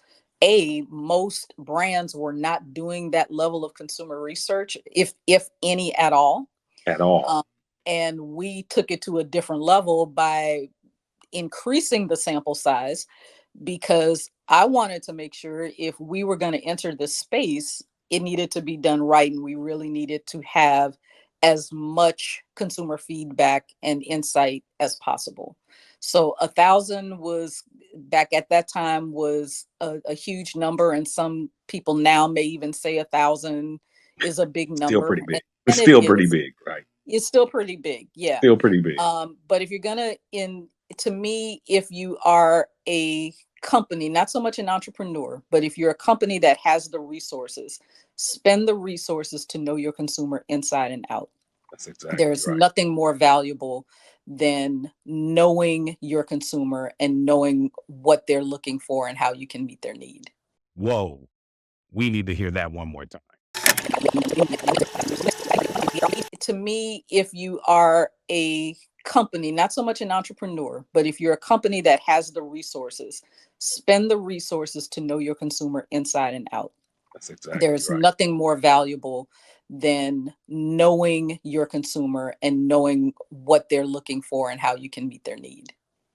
most brands were not doing that level of consumer research, if any at all. At all. Um, and we took it to a different level by increasing the sample size, because I wanted to make sure if we were going to enter this space, it needed to be done right. And we really needed to have as much consumer feedback and insight as possible. So 1,000 was, back at that time, was a huge number. And some people now may even say 1,000 is a big Still pretty number. big. It's And it still pretty is. big, right? It's still pretty big. Yeah. Still pretty big. But if you're gonna, to me, if you are a company, not so much an entrepreneur, but if you're a company that has the resources, spend the resources to know your consumer inside and out. That's exactly There's right. nothing more valuable than knowing your consumer and knowing what they're looking for and how you can meet their need. Whoa. We need to hear that one more time. To me, if you are a company, not so much an entrepreneur, but if you're a company that has the resources, spend the resources to know your consumer inside and out. That's exactly There's right. nothing more valuable than knowing your consumer and knowing what they're looking for and how you can meet their need.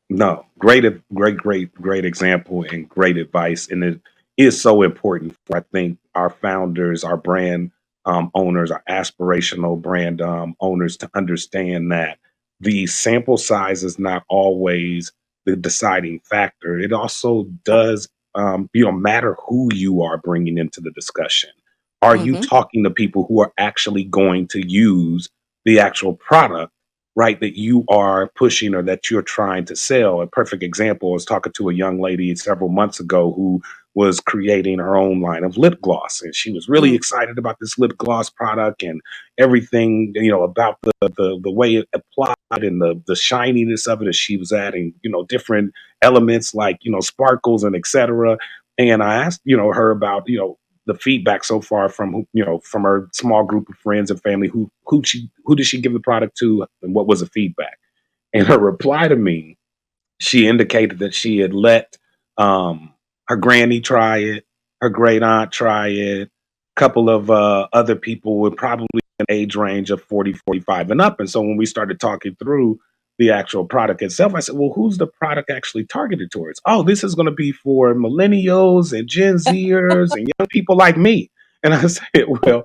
No, great example and great advice. And it is so important for, I think, our founders, our brand owners, our aspirational brand owners to understand that the sample size is not always the deciding factor. It also does, matter who you are bringing into the discussion. Are you Mm-hmm. talking to people who are actually going to use the actual product, right, that you are pushing or that you're trying to sell? A perfect example, I was talking to a young lady several months ago who was creating her own line of lip gloss, and she was really Mm. excited about this lip gloss product and everything, about the way it applied and the shininess of it, as she was adding, different elements like, sparkles and etc. And I asked, her about, the feedback so far from from her small group of friends and family. Who did she give the product to, and what was the feedback? And her reply to me, she indicated that she had let her granny try it, her great aunt try it, a couple of other people with probably an age range of 40, 45 and up. And so when we started talking through the actual product itself, I said, well, who's the product actually targeted towards? Oh, this is going to be for millennials and Gen Zers and young people like me. And I said, well,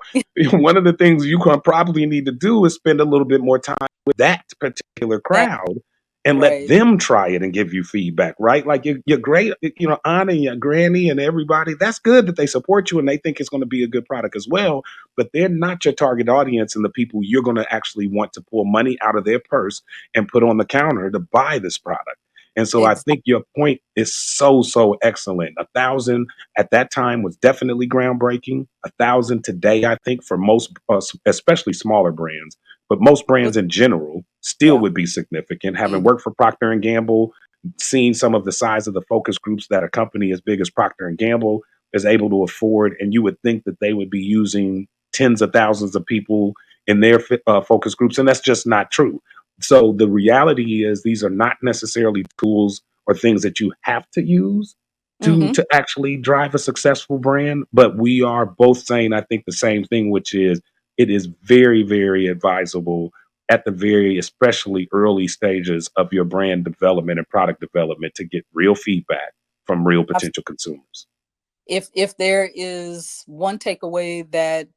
one of the things you can probably need to do is spend a little bit more time with that particular That crowd and let right. them try it and give you feedback, right? Like your great, aunt and your granny and everybody, that's good that they support you and they think it's going to be a good product as well, but they're not your target audience and the people you're going to actually want to pull money out of their purse and put on the counter to buy this product. And so I Exactly. think your point is so, so excellent. 1,000 at that time was definitely groundbreaking. 1,000 today, I think, for most, especially smaller brands, but most brands in general still Yeah. would be significant. Having Mhm. worked for Procter and Gamble, seeing some of the size of the focus groups that a company as big as Procter and Gamble is able to afford, and you would think that they would be using tens of thousands of people in their focus groups, and that's just not true. So the reality is, these are not necessarily tools or things that you have to use to Mhm. to actually drive a successful brand. But we are both saying, I think, the same thing, which is it is very, very advisable at the very, especially early stages of your brand development and product development, to get real feedback from real potential consumers. If there is one takeaway that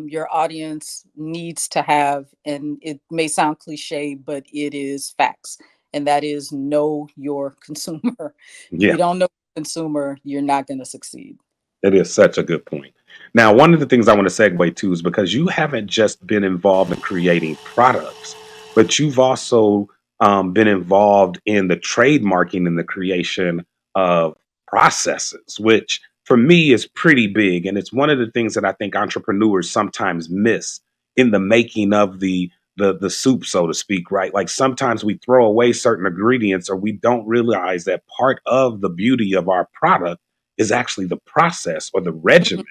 your audience needs to have, and it may sound cliche, but it is facts, and that is know your consumer. If you Yeah. don't know your consumer, you're not going to succeed. It is such a good point. Now, one of the things I want to segue to is because you haven't just been involved in creating products, but you've also been involved in the trademarking and the creation of processes, which for me is pretty big. And it's one of the things that I think entrepreneurs sometimes miss in the making of the soup, so to speak, right? Like sometimes we throw away certain ingredients or we don't realize that part of the beauty of our product is actually the process or the regimen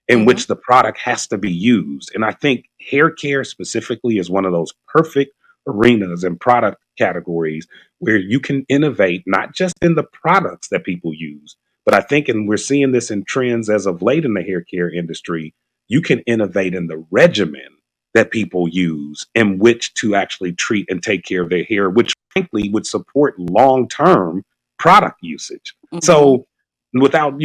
in Hmm. which the product has to be used. And I think hair care specifically is one of those perfect arenas and product categories where you can innovate not just in the products that people use, but I think, and we're seeing this in trends as of late in the hair care industry, you can innovate in the regimen that people use in which to actually treat and take care of their hair, which frankly would support long term product usage. Hmm. So, without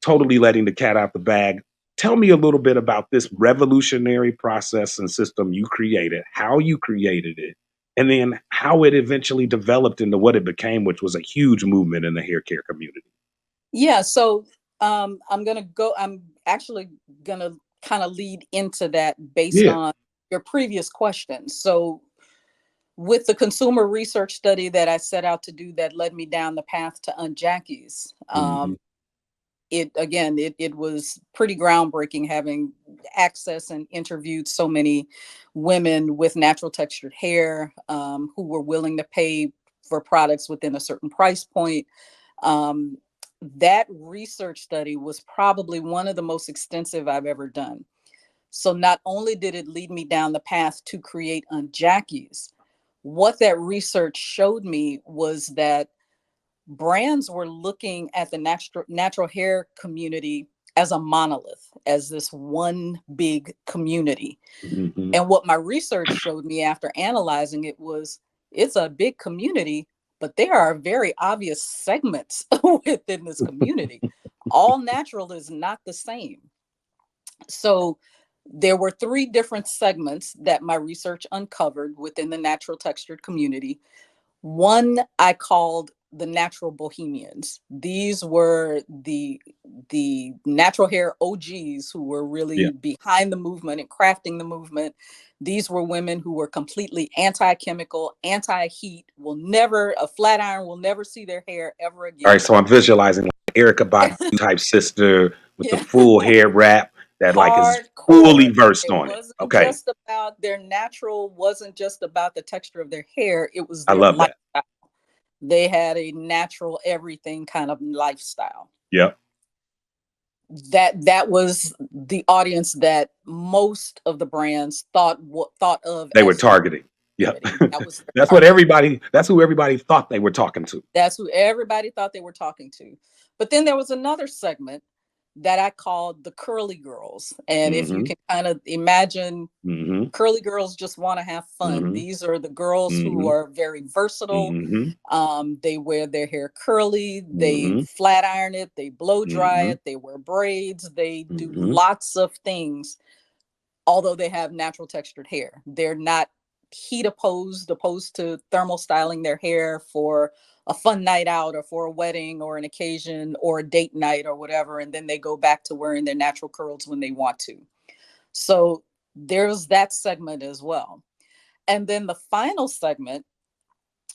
totally letting the cat out the bag, tell me a little bit about this revolutionary process and system you created, how you created it, and then how it eventually developed into what it became, which was a huge movement in the hair care community. Yeah. So I'm gonna go. I'm actually gonna kind of lead into that based Yeah. on your previous question. So with the consumer research study that I set out to do that led me down the path to Unjackies. Hmm. It was pretty groundbreaking having access and interviewed so many women with natural textured hair who were willing to pay for products within a certain price point. Um, that research study was probably one of the most extensive I've ever done. So not only did it lead me down the path to create Unjackies, what that research showed me was that brands were looking at the natural hair community as a monolith, as this one big community. Mhm. And what my research showed me after analyzing it was it's a big community, but there are very obvious segments within this community. All natural is not the same. So there were three different segments that my research uncovered within the natural textured community. One I called the natural bohemians. These were the natural hair OGs who were Yeah. really behind the movement and crafting the movement. These were women who were completely anti-chemical, anti-heat, will never, a flat iron will never see their hair ever All right, again. so I'm visualizing like Erica Badu type sister with the Yeah. full hair wrap that like is fully Hardcore. versed It on it. wasn't Okay, just about their natural, wasn't just about the texture of their hair, it was I their love that. lifestyle. They had a natural everything kind of lifestyle. Yep, That was the audience that most of the brands thought of they were as targeting. Yep, community. That was their that's what target. everybody. That's who everybody thought they were talking to. That's who everybody thought they were talking to. But then there was another segment that I called the curly girls. And if you Mm-hmm. can kind of imagine, Mm-hmm. curly girls just want to have fun. Mm-hmm. These are the girls who Mm-hmm. are very versatile. Mm-hmm. They wear their hair curly, they Mm-hmm. flat iron it, they blow dry Mm-hmm. it, they wear braids, they do Mm-hmm. lots of things, although they have natural textured hair. They're not heat opposed to thermal styling their hair for a fun night out or for a wedding or an occasion or a date night or whatever. And then they go back to wearing their natural curls when they want to. So there's that segment as well. And then the final segment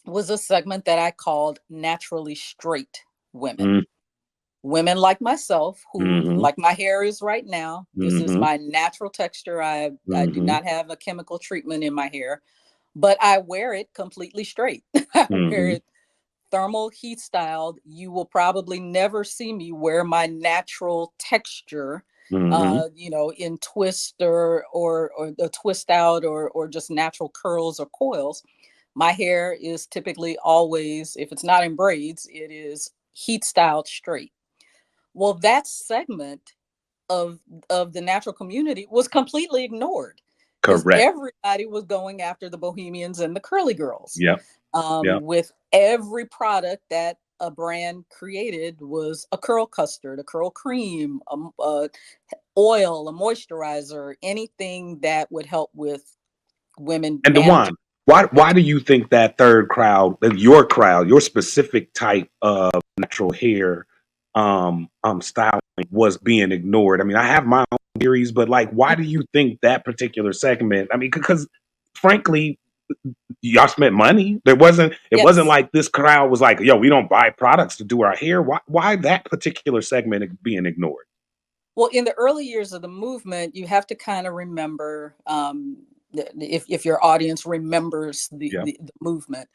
was a segment that I called naturally straight women. Women like myself, who, Mm-hmm. like my hair is right now, this is Mm-hmm. my natural texture. I do Mm-hmm. not have a chemical treatment in my hair, but I wear it completely straight. I wear Mm-hmm. it thermal heat styled. You will probably never see me wear my natural texture, Mm-hmm. in twist or a twist out or just natural curls or coils. My hair is typically always, if it's not in braids, it is heat styled straight. Well, that segment of the natural community was completely ignored because Correct. everybody was going after the bohemians and the curly girls. Yep. Yep. With every product that a brand created was a curl custard, a curl cream, a oil, a moisturizer, anything that would help with women And manage. Dwan, why do you think that third crowd, your crowd, your specific type of natural hair styling was being ignored? I mean, I have my own theories, but like, why do you think that particular segment? I mean, because frankly, y'all spent money. It wasn't Yes. like this crowd was like, yo, we don't buy products to do our hair. Why that particular segment being ignored? Well, in the early years of the movement, you have to kind of remember, if your audience remembers Yeah, the movement.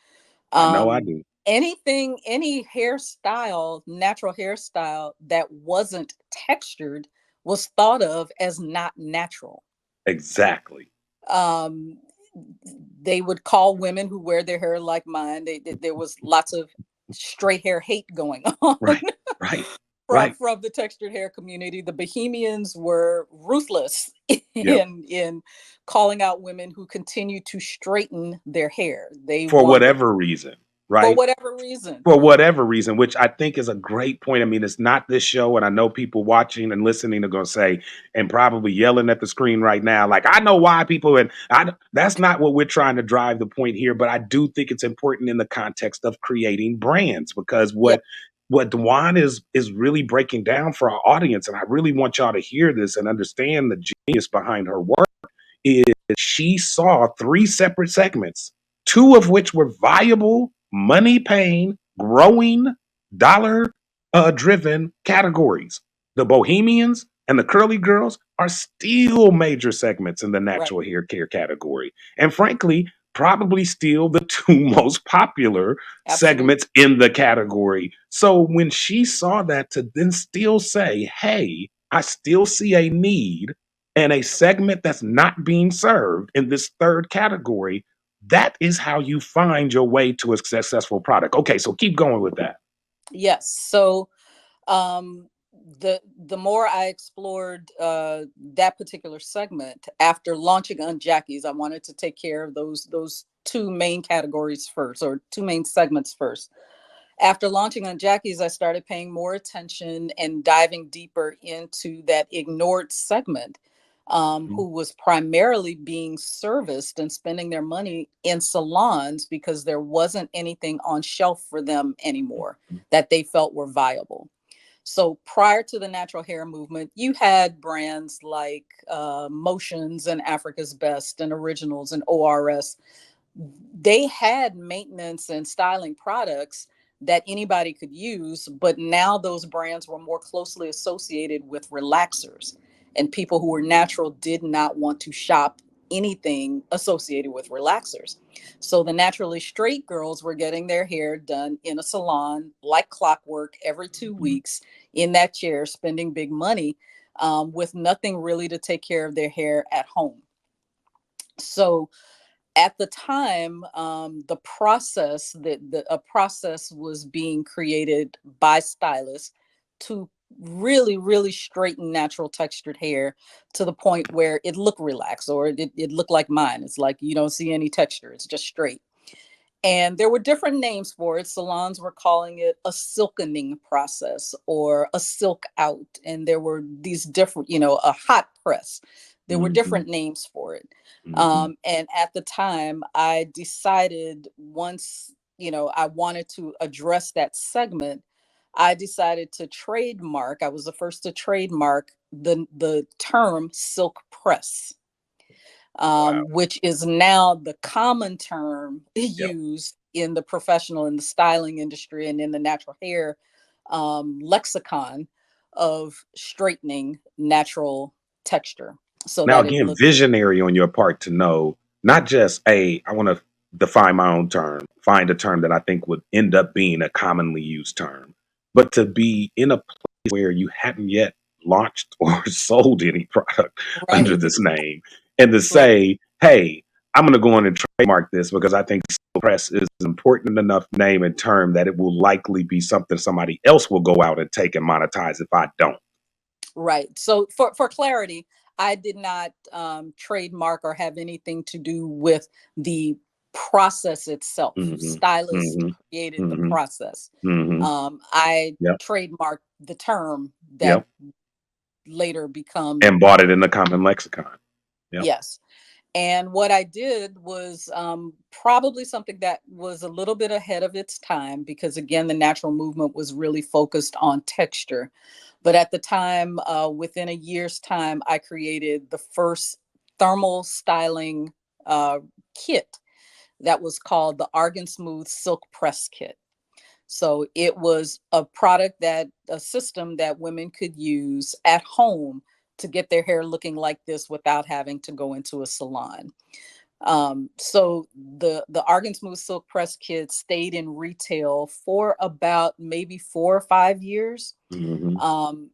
I know I Um, do. any hairstyle, natural hairstyle that wasn't textured was thought of as not natural. Exactly. Um, they would call women who wear their hair like mine. There was lots of straight hair hate going on. Right. Right. from Right. from the textured hair community. The bohemians were ruthless Yep. in calling out women who continue to straighten their hair. They For wanted, whatever reason. for Right. whatever reason. For whatever reason, which I think is a great point. I mean, it's not this show, and I know people watching and listening are going to say, and probably yelling at the screen right now, like, I know why people, and that's not what we're trying to drive the point here. But I do think it's important in the context of creating brands, because Yeah. what Dwan is really breaking down for our audience, and I really want y'all to hear this and understand the genius behind her work, is she saw three separate segments, two of which were viable, money paying, growing, dollar driven categories. The Bohemians and the Curly Girls are still major segments in the Right. natural hair care category. And frankly, probably still the two most popular Absolutely. segments in the category. So when she saw that, to then still say, hey, I still see a need and a segment that's not being served in this third category, that is how you find your way to a successful product. Okay, so keep going with that. Yes. So um the more I explored that particular segment after launching on Jackie's, I wanted to take care of those two main categories first, or two main segments first. After launching on Jackie's, I started paying more attention and diving deeper into that ignored segment, Mhm. who was primarily being serviced and spending their money in salons because there wasn't anything on shelf for them anymore that they felt were viable. So prior to the natural hair movement, you had brands like Motions and Africa's Best and Originals and ORS. They had maintenance and styling products that anybody could use, but now those brands were more closely associated with relaxers, and people who were natural did not want to shop anything associated with relaxers. So the naturally straight girls were getting their hair done in a salon like clockwork every 2 weeks in that chair, spending big money, with nothing really to take care of their hair at home. So at the time, the process that a process was being created by stylists to really straighten natural textured hair to the point where it looked relaxed, or it looked like mine. It's like you don't see any texture, it's just straight. And there were different names for it. Salons were calling it a silkening process or a silk out. And there were these different, a hot press. There were Mhm. different names for it. Mhm. And at the time, I decided once, I wanted to address that segment, I decided to trademark. I was the first to trademark the term silk press, Wow. which is now the common term Yep. used in the professional, in the styling industry, and in the natural hair lexicon of straightening natural texture so Now that it again, looks visionary on your part to know not just, "Hey, I wanna define my own term, find a term that I think would end up being a commonly used term," but to be in a place where you hadn't yet launched or sold any product under right. this name, and to Right. say, "Hey, I'm gonna go on and trademark this because I think Silk Press is an important enough name and term that it will likely be something somebody else will go out and take and monetize if I don't." Right. So for clarity, I did not trademark or have anything to do with the process itself. Mhm. Stylists Mhm. created the Mhm. process. Mhm. I Yep. trademarked the term that Yep. later become, And bought it in the common lexicon. Yep. yes. And what I did was probably something that was a little bit ahead of its time, because again, the natural movement was really focused on texture. But at the time, within a year's time, I created the first thermal styling kit that was called the Argan Smooth Silk Press Kit. So it was a system that women could use at home to get their hair looking like this without having to go into a salon. So the Argan Smooth Silk Press Kit stayed in retail for about maybe 4 or 5 years. Mhm. Um,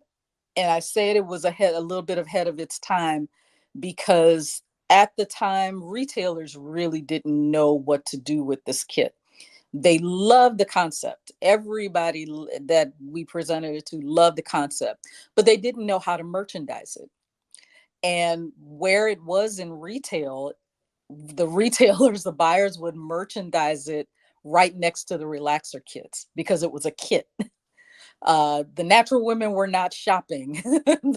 and I said it was a little bit ahead of its time because at the time, retailers really didn't know what to do with this kit. They loved the concept. Everybody that we presented it to loved the concept, but they didn't know how to merchandise it. And where it was in retail, the retailers, the buyers would merchandise it right next to the relaxer kits because it was a kit. The natural women were not shopping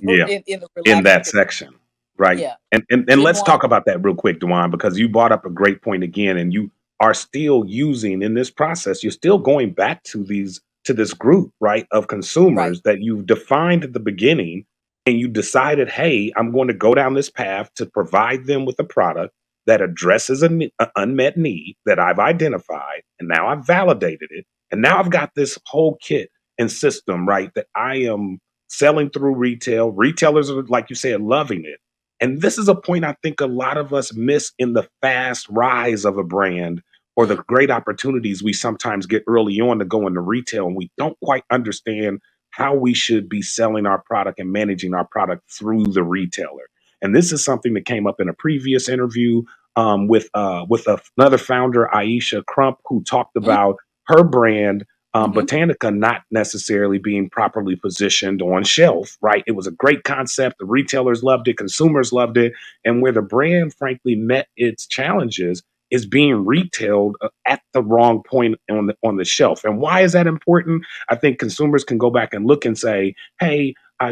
Yeah. in the In relaxer that kit. section. Right. Yeah, And didn't let's want. talk about that real quick, Dwan, because you brought up a great point again, and you are still using in this process, you're still going back to this group, right, of Right. consumers that you defined at the beginning, and you decided, "Hey, I'm going to go down this path to provide them with a product that addresses a unmet need that I've identified, and now I've validated it, and now I've got this whole kit and system, right, that I am selling through retail. Retailers are, like you said, loving it." And this is a point I think a lot of us miss in the fast rise of a brand or the Mm, great opportunities we sometimes get early on to go into retail. And we don't quite understand how we should be selling our product and managing our product through the retailer. And this is something that came up in a previous interview with another founder, Aisha Crump, who talked mm, about her brand Mhm. Botanica not necessarily being properly positioned on shelf, right? It was a great concept. The retailers loved it, consumers loved it. And where the brand, frankly, met its challenges is being retailed at the wrong point on the shelf. And why is that important? I think consumers can go back and look and say, hey, I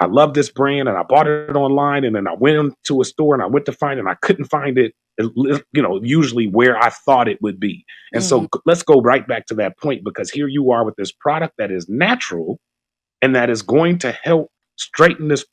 love this brand and I bought it online and then I went into a store and I went to find it and I couldn't find it, usually where I thought it would be. And so Mhm. let's go right back to that point because here you are with this product that is natural and that is going to help straighten this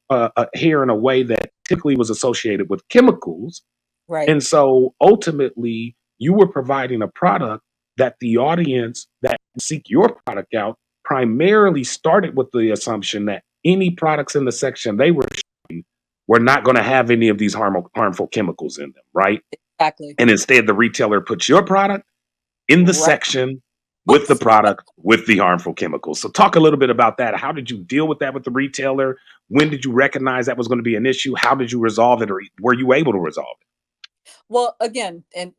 hair in a way that typically was associated with chemicals. Right. And so ultimately, you were providing a product that the audience that seek your product out primarily started with the assumption that any products in the section they were not going to have any of these harmful chemicals in them, right? Exactly. And instead, the retailer puts your product in the Right. section with the product with the harmful chemicals. So talk a little bit about that. How did you deal with that with the retailer? When did you recognize that was going to be an issue? How did you resolve it, or were you able to resolve it? Well, again, and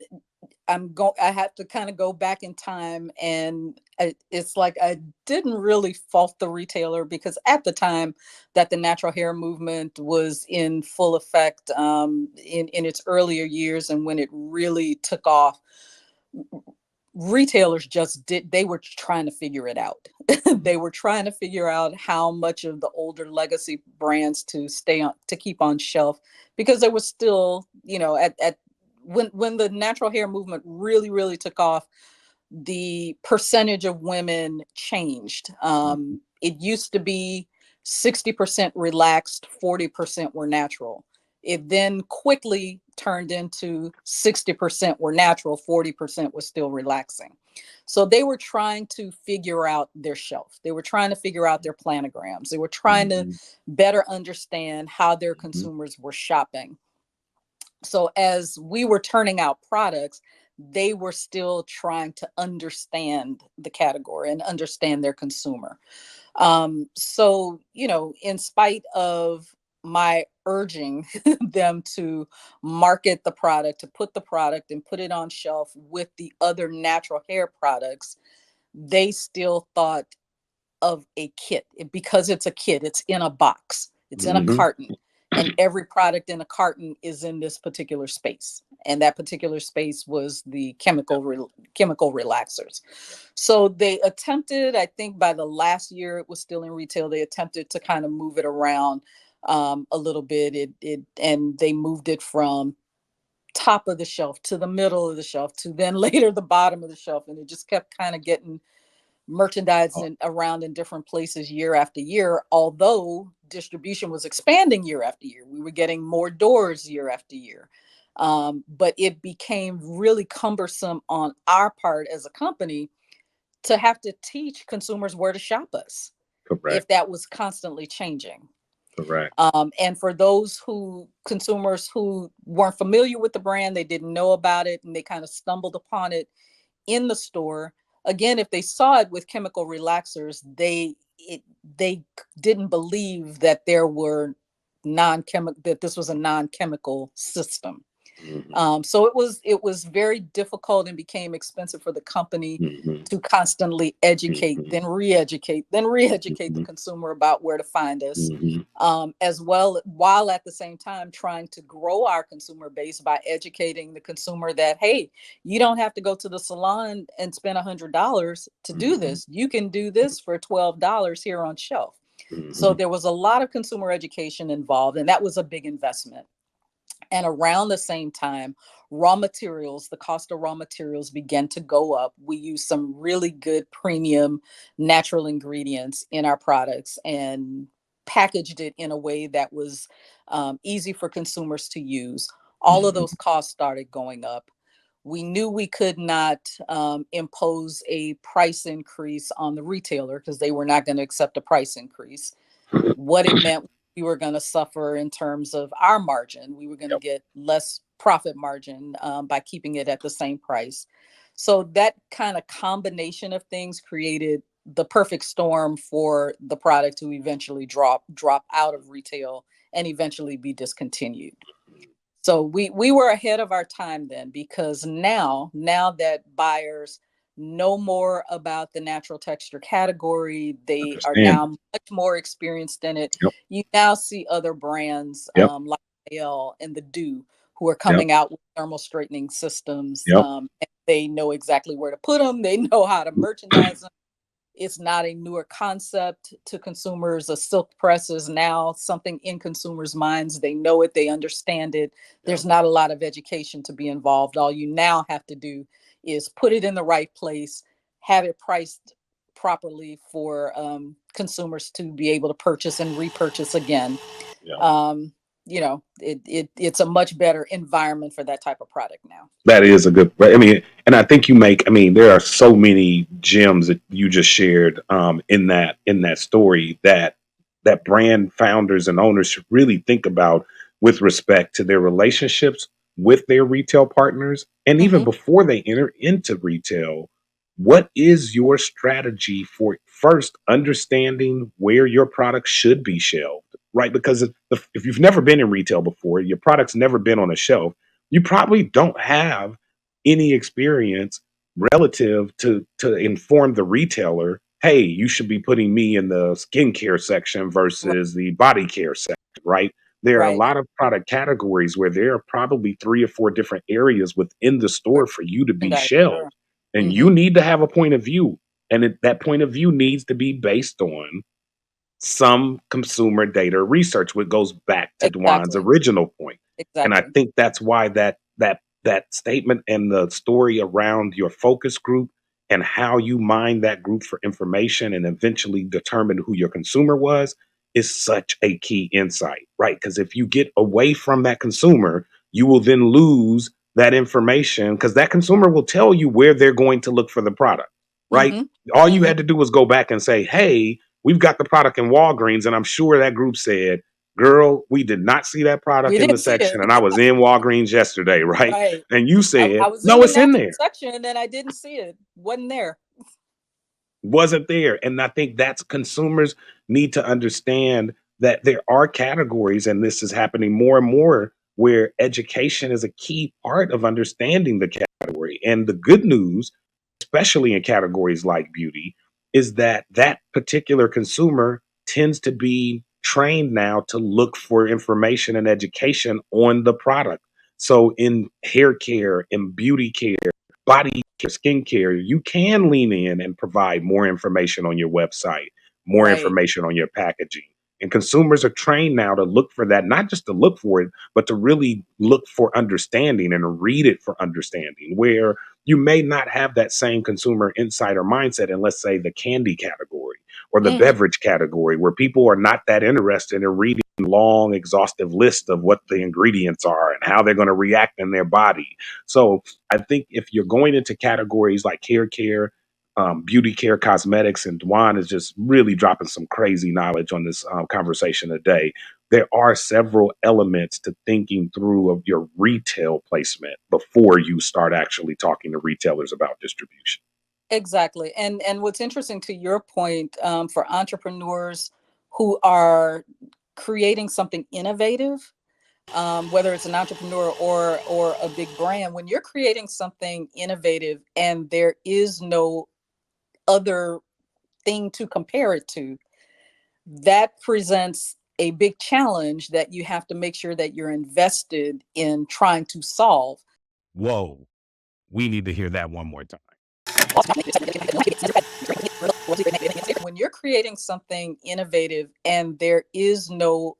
I have to kind of go back in time, and it's like I didn't really fault the retailer because at the time that the natural hair movement was in full effect, in its earlier years and when it really took off, retailers just did they were trying to figure it out. They were trying to figure out how much of the older legacy brands to stay on, to keep on shelf, because there was still, at when the natural hair movement really took off, the percentage of women changed. It used to be 60% relaxed, 40% were natural. It then quickly turned into 60% were natural, 40% was still relaxing. So they were trying to figure out their shelf. They were trying to figure out their planograms. They were trying to Mhm, better understand how their mhm, consumers were shopping. So as we were turning out products, they were still trying to understand the category and understand their consumer. So, in spite of my urging them to market the product, to put the product and put it on shelf with the other natural hair products, they still thought of a kit. Because it's a kit, it's in a box, it's in a mhm. carton, and every product in a carton is in this particular space. And that particular space was the chemical relaxers. So they attempted, I think by the last year it was still in retail, they attempted to kind of move it around a little bit. And they moved it from top of the shelf to the middle of the shelf to then later the bottom of the shelf, and it just kept kind of getting merchandise around in different places year after year, although distribution was expanding year after year. We were getting more doors year after year. But it became really cumbersome on our part as a company to have to teach consumers where to shop us if Correct, that was constantly changing. correct. And for those consumers who weren't familiar with the brand, they didn't know about it, and they kind of stumbled upon it in the store. Again, if they saw it with chemical relaxers, they didn't believe that there were non-chemical that this was a non-chemical system. Mhm, So it was very difficult and became expensive for the company mhm, to constantly educate, mhm, then re-educate, then re-educate the mhm, consumer about where to find us, mhm. as well, while at the same time trying to grow our consumer base by educating the consumer that, hey, you don't have to go to the salon and spend $100 to do Mhm, this. You can do this for $12 here on shelf. So mhm, there was a lot of consumer education involved, and that was a big investment. And around the same time, the cost of raw materials began to go up. We use some really good premium natural ingredients in our products and packaged it in a way that was easy for consumers to use. All of mhm. those costs started going up. We knew we could not impose a price increase on the retailer because they were not going to accept a price increase. What it meant, we were going to suffer in terms of our margin. We were going to Yep. get less profit margin by keeping it at the same price. So that kind of combination of things created the perfect storm for the product to eventually drop out of retail and eventually be discontinued. So we were ahead of our time then, because now that buyers know more about the natural texture category. They are Understand. now much more experienced in it. Yep. You now see other brands Yep. like L and the Dew who are Yep. coming out with thermal straightening systems. Yep. And they know exactly where to put them. They know how to merchandise them. It's not a newer concept to consumers. A silk press is now something in consumers' minds. They know it, they understand it. There's not a lot of education to be involved. All you now have to do is put it in the right place, have it priced properly for consumers to be able to purchase and repurchase again. Yep. It's a much better environment for that type of product now. That is a good. I mean, and I think there are so many gems that you just shared in that story that brand founders and owners should really think about with respect to their relationships with their retail partners, and even Mm-hmm. before they enter into retail. What is your strategy for first understanding where your product should be shelved, right? Because if you've never been in retail before, your product's never been on a shelf, you probably don't have any experience relative to inform the retailer, hey, you should be putting me in the skincare section versus the body care section, right? There are a Right. lot of product categories where there are probably 3 or 4 different areas within the store for you to be Sure. shelved, and Mm-hmm. you need to have a point of view, and that point of view needs to be based on some consumer data research, which goes back to Dwan's Exactly. original point. And I Exactly. think that's why that statement and the story around your focus group and how you mine that group for information and eventually determine who your consumer was is such a key insight, right? Because if you get away from that consumer, you will then lose that information because that consumer will tell you where they're going to look for the product, right? Mm-hmm. All you Mm-hmm. had to do was go back and say, hey, we've got the product in Walgreens, and I'm sure that group said, girl, we did not see that We product in the didn't see section, it. and I was in Walgreens yesterday, right? Right. And you I said, was in no, the it's in natural there. section and I didn't see it. Wasn't there. Wasn't there. And I think that's consumers need to understand that there are categories, and this is happening more and more, where education is a key part of understanding the category. And the good news, especially in categories like beauty, is that that particular consumer tends to be trained now to look for information and education on the product. So in hair care, in beauty care, body care, skincare, you can lean in and provide more information on your website, more Right. information on your packaging. And consumers are trained now to look for that, not just to look for it, but to really look for understanding and read it for understanding. Where you may not have that same consumer insight or mindset in, let's say, the candy category or the Mm-hmm. beverage category, where people are not that interested in reading long, exhaustive lists of what the ingredients are and how they're going to react in their body. So I think if you're going into categories like hair care, beauty care, cosmetics, and Dwan is just really dropping some crazy knowledge on this conversation today. There are several elements to thinking through of your retail placement before you start actually talking to retailers about distribution. Exactly. And what's interesting to your point, for entrepreneurs who are creating something innovative, whether it's an entrepreneur or a big brand, when you're creating something innovative and there is no other thing to compare it to, that presents a big challenge that you have to make sure that you're invested in trying to solve. Whoa. We need to hear that one more time. When you're creating something innovative and there is no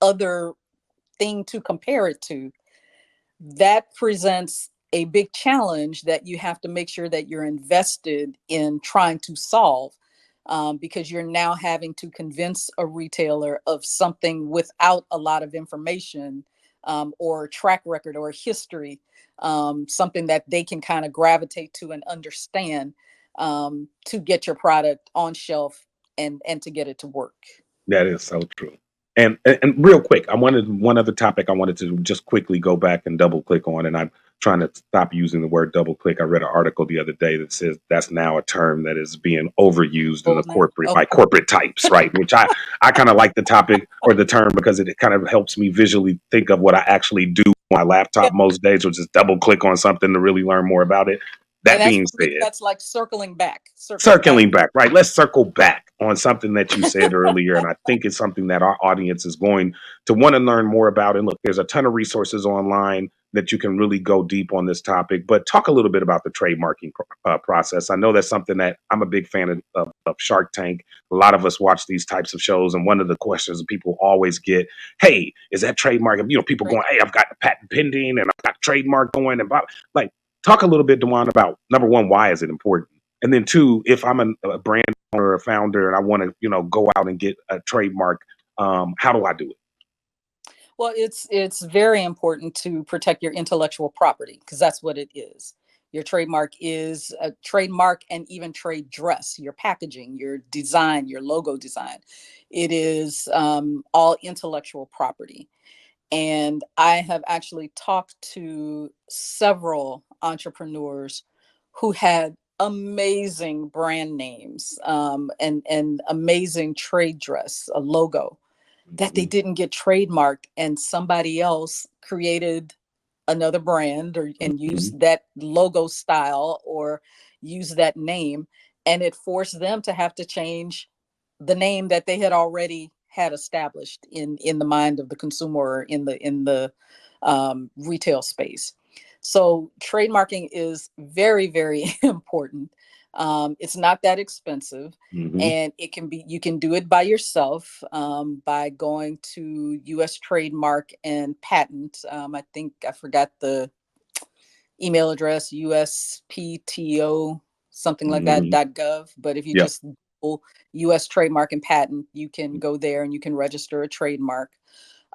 other thing to compare it to, that presents a big challenge that you have to make sure that you're invested in trying to solve, because you're now having to convince a retailer of something without a lot of information, or track record or history, something that they can kind of gravitate to and understand, to get your product on shelf and to get it to work. That is so true. And real quick, I wanted one other topic I wanted to just quickly go back and double click on, and I'm trying to stop using the word double click. I read an article the other day that says that's now a term that is being overused in the Old now. corporate Okay. by corporate types, right? Which I kind of like the topic or the term because it kind of helps me visually think of what I actually do on my Yeah. laptop most days, which is double click on something to really learn more about it. And That that's being for me, said, that's like circling back, circling back. circling back, right? Let's circle back on something that you said earlier, and I think it's something that our audience is going to want to learn more about. And look, there's a ton of resources online that you can really go deep on this topic. But talk a little bit about the trademarking process. I know that's something that I'm a big fan of Shark Tank. A lot of us watch these types of shows, and one of the questions people always get, "Hey, is that trademark?" You know, people Right. going, "Hey, I've got the patent pending, and I've got trademark going," and blah. Like, talk a little bit, Dwan, about number one, why is it important? And then two, if I'm a brand owner or a founder and I want to, go out and get a trademark, how do I do it? Well, it's very important to protect your intellectual property because that's what it is. Your trademark is a trademark and even trade dress, your packaging, your design, your logo design. It is all intellectual property. And I have actually talked to several entrepreneurs who had amazing brand names and amazing trade dress, a logo that they Mhm, didn't get trademarked, and somebody else created another brand or and mhm, used that logo style or use that name, and it forced them to have to change the name that they had already had established in the mind of the consumer or in the retail space. So trademarking is very, very important. It's not that expensive, mhm, and it can be, you can do it by yourself by going to U.S. Trademark and Patent. I think I forgot the email address, USPTO, something like that, mhm. .gov. But if you Yep. just Google US Trademark and Patent, you can go there and you can register a trademark.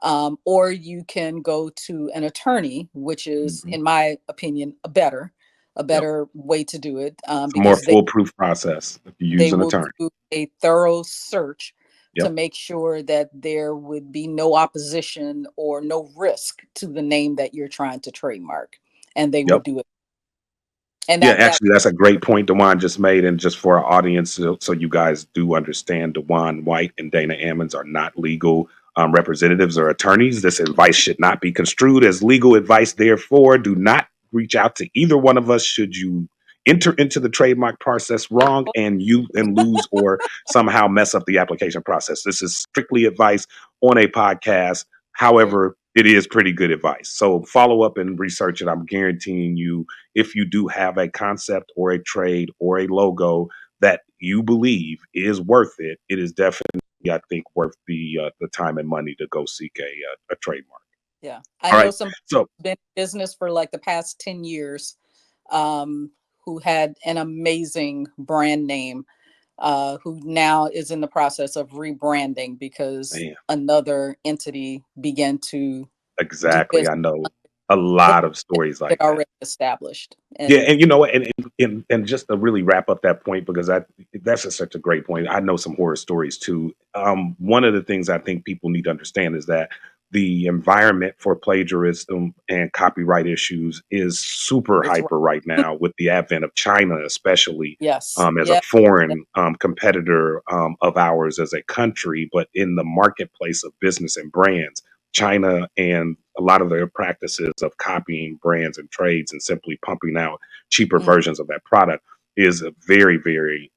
Or you can go to an attorney, which is, Mhm. in my opinion, a Yep. better way to do it It's a more because foolproof process if you they use an will attorney. do a thorough search to Yep. make sure that there would be no opposition or no risk to the name that you're trying to trademark, and they Yep. would do it. And Yeah, that actually, that's a great point Dewan just made. And just for our audience, so you guys do understand, Dwan White and Dana Ammons are not legal representatives or attorneys. This advice should not be construed as legal advice. Therefore, do not reach out to either one of us should you enter into the trademark process wrong and lose or somehow mess up the application process. This is strictly advice on a podcast. However, it is pretty good advice. So follow up and research it. I'm guaranteeing you, if you do have a concept or a trade or a logo that you believe is worth it, it is definitely, I think, worth the time and money to go seek a trademark. Yeah, I All know right. somebody So who's been in business for like the past 10 years, who had an amazing brand name, who now is in the process of rebranding because man, another entity began to do exactly. business I know a that lot of stories had like that. already established. Yeah, And and you know what, and just to really wrap up that point, because that's just such a great point. I know some horror stories too. One of the things I think people need to understand is that the environment for plagiarism and copyright issues is super it's right. hyper right now with the advent of China, especially Yes. as a Yeah. foreign competitor of ours as a country, but in the marketplace of business and brands. China and a lot of their practices of copying brands and trades and simply pumping out cheaper Mm, versions of that product is a very, very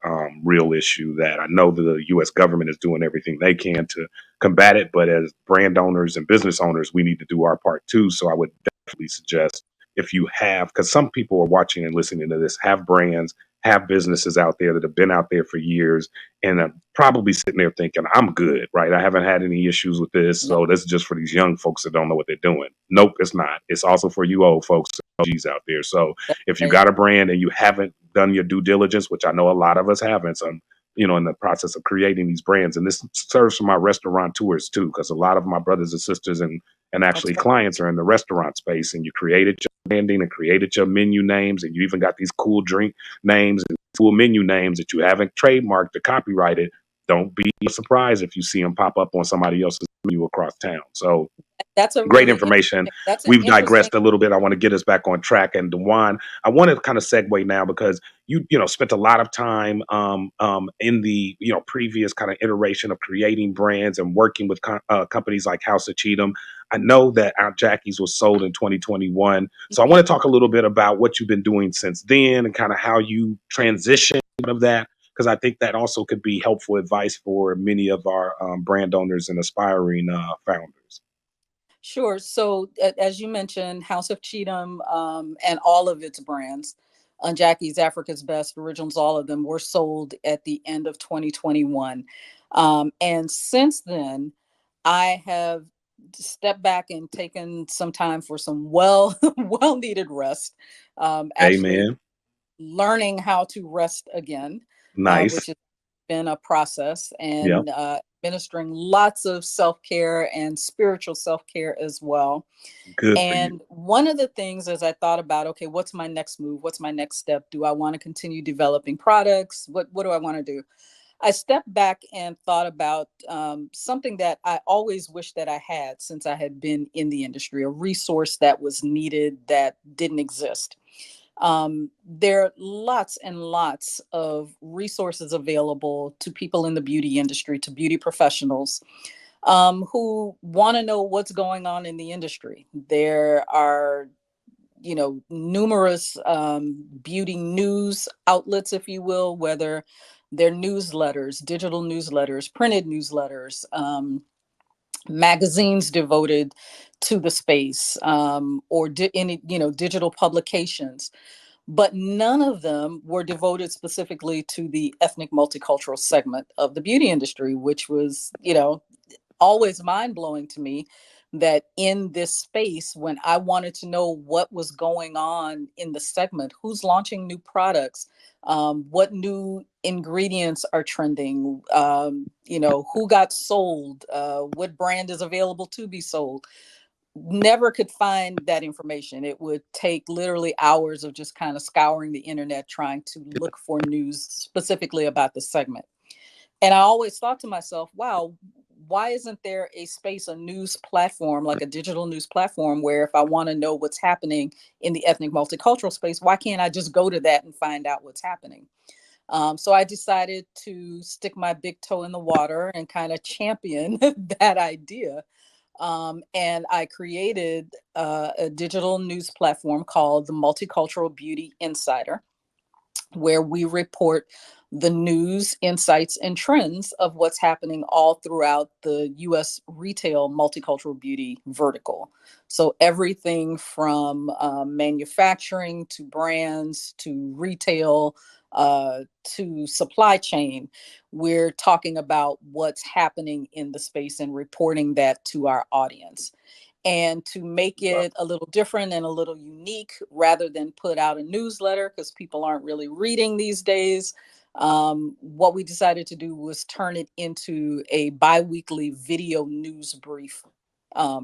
real issue that I know the U.S. government is doing everything they can to combat it. But as brand owners and business owners, we need to do our part too. So I would definitely suggest, if you have, because some people are watching and listening to this, have brands, have businesses out there that have been out there for years and are probably sitting there thinking, I'm good, right? I haven't had any issues with this. no, So this is just for these young folks that don't know what they're doing. Nope, it's not. It's also for you old folks, OGs out there. So that's if you right. got a brand and you haven't done your due diligence, which I know a lot of us haven't, so in the process of creating these brands, and this serves for my restaurateurs too, because a lot of my brothers and sisters and That's actually right. clients are in the restaurant space, and you created your branding and created your menu names, and you even got these cool drink names and cool menu names that you haven't trademarked or copyrighted. Don't be surprised if you see them pop up on somebody else's menu across town. So That's a Great really information. interesting. That's an We've interesting. digressed a little bit. I want to get us back on track. And Dwan, I want to kind of segue now because you spent a lot of time in the previous kind of iteration of creating brands and working with companies like House of Cheatham. I know that Aunt Jackie's was sold in 2021. So I Mhm. want to talk a little bit about what you've been doing since then and kind of how you transitioned of that, because I think that also could be helpful advice for many of our brand owners and aspiring founders. Sure. So, as you mentioned, House of Cheatham and all of its brands, Jackie's, Africa's Best, Originals, all of them were sold at the end of 2021. And since then, I have stepped back and taken some time for some well needed rest. Actually, Amen. learning how to rest again, which Nice. has been a process, Yep. and administering lots of self care and spiritual self care as well. Good for you. And one of the things as I thought about, okay, what's my next move? What's my next step? Do I want to continue developing products? What do I want to do? I stepped back and thought about something that I always wished that I had since I had been in the industry, a resource that was needed that didn't exist. There are lots and lots of resources available to people in the beauty industry, to beauty professionals who want to know what's going on in the industry. There are, numerous beauty news outlets, if you will, whether they're newsletters, digital newsletters, printed newsletters, magazines devoted to the space, or any, digital publications, but none of them were devoted specifically to the ethnic multicultural segment of the beauty industry, which was, always mind blowing to me that in this space, when I wanted to know what was going on in the segment, who's launching new products, what new ingredients are trending, who got sold, what brand is available to be sold, never could find that information. It would take literally hours of just kind of scouring the internet trying to look for news specifically about the segment. And I always thought to myself, wow, why isn't there a space, a news platform, like a digital news platform, where if I want to know what's happening in the ethnic multicultural space, why can't I just go to that and find out what's happening? So I decided to stick my big toe in the water and kind of champion that idea. And I created a digital news platform called the Multicultural Beauty Insider, where we report the news, insights, and trends of what's happening all throughout the US retail multicultural beauty vertical. So, everything from manufacturing to brands to retail to supply chain, we're talking about what's happening in the space and reporting that to our audience. And to make Love it a little different and a little unique, rather than put out a newsletter because people aren't really reading these days, what we decided to do was turn it into a bi-weekly video news brief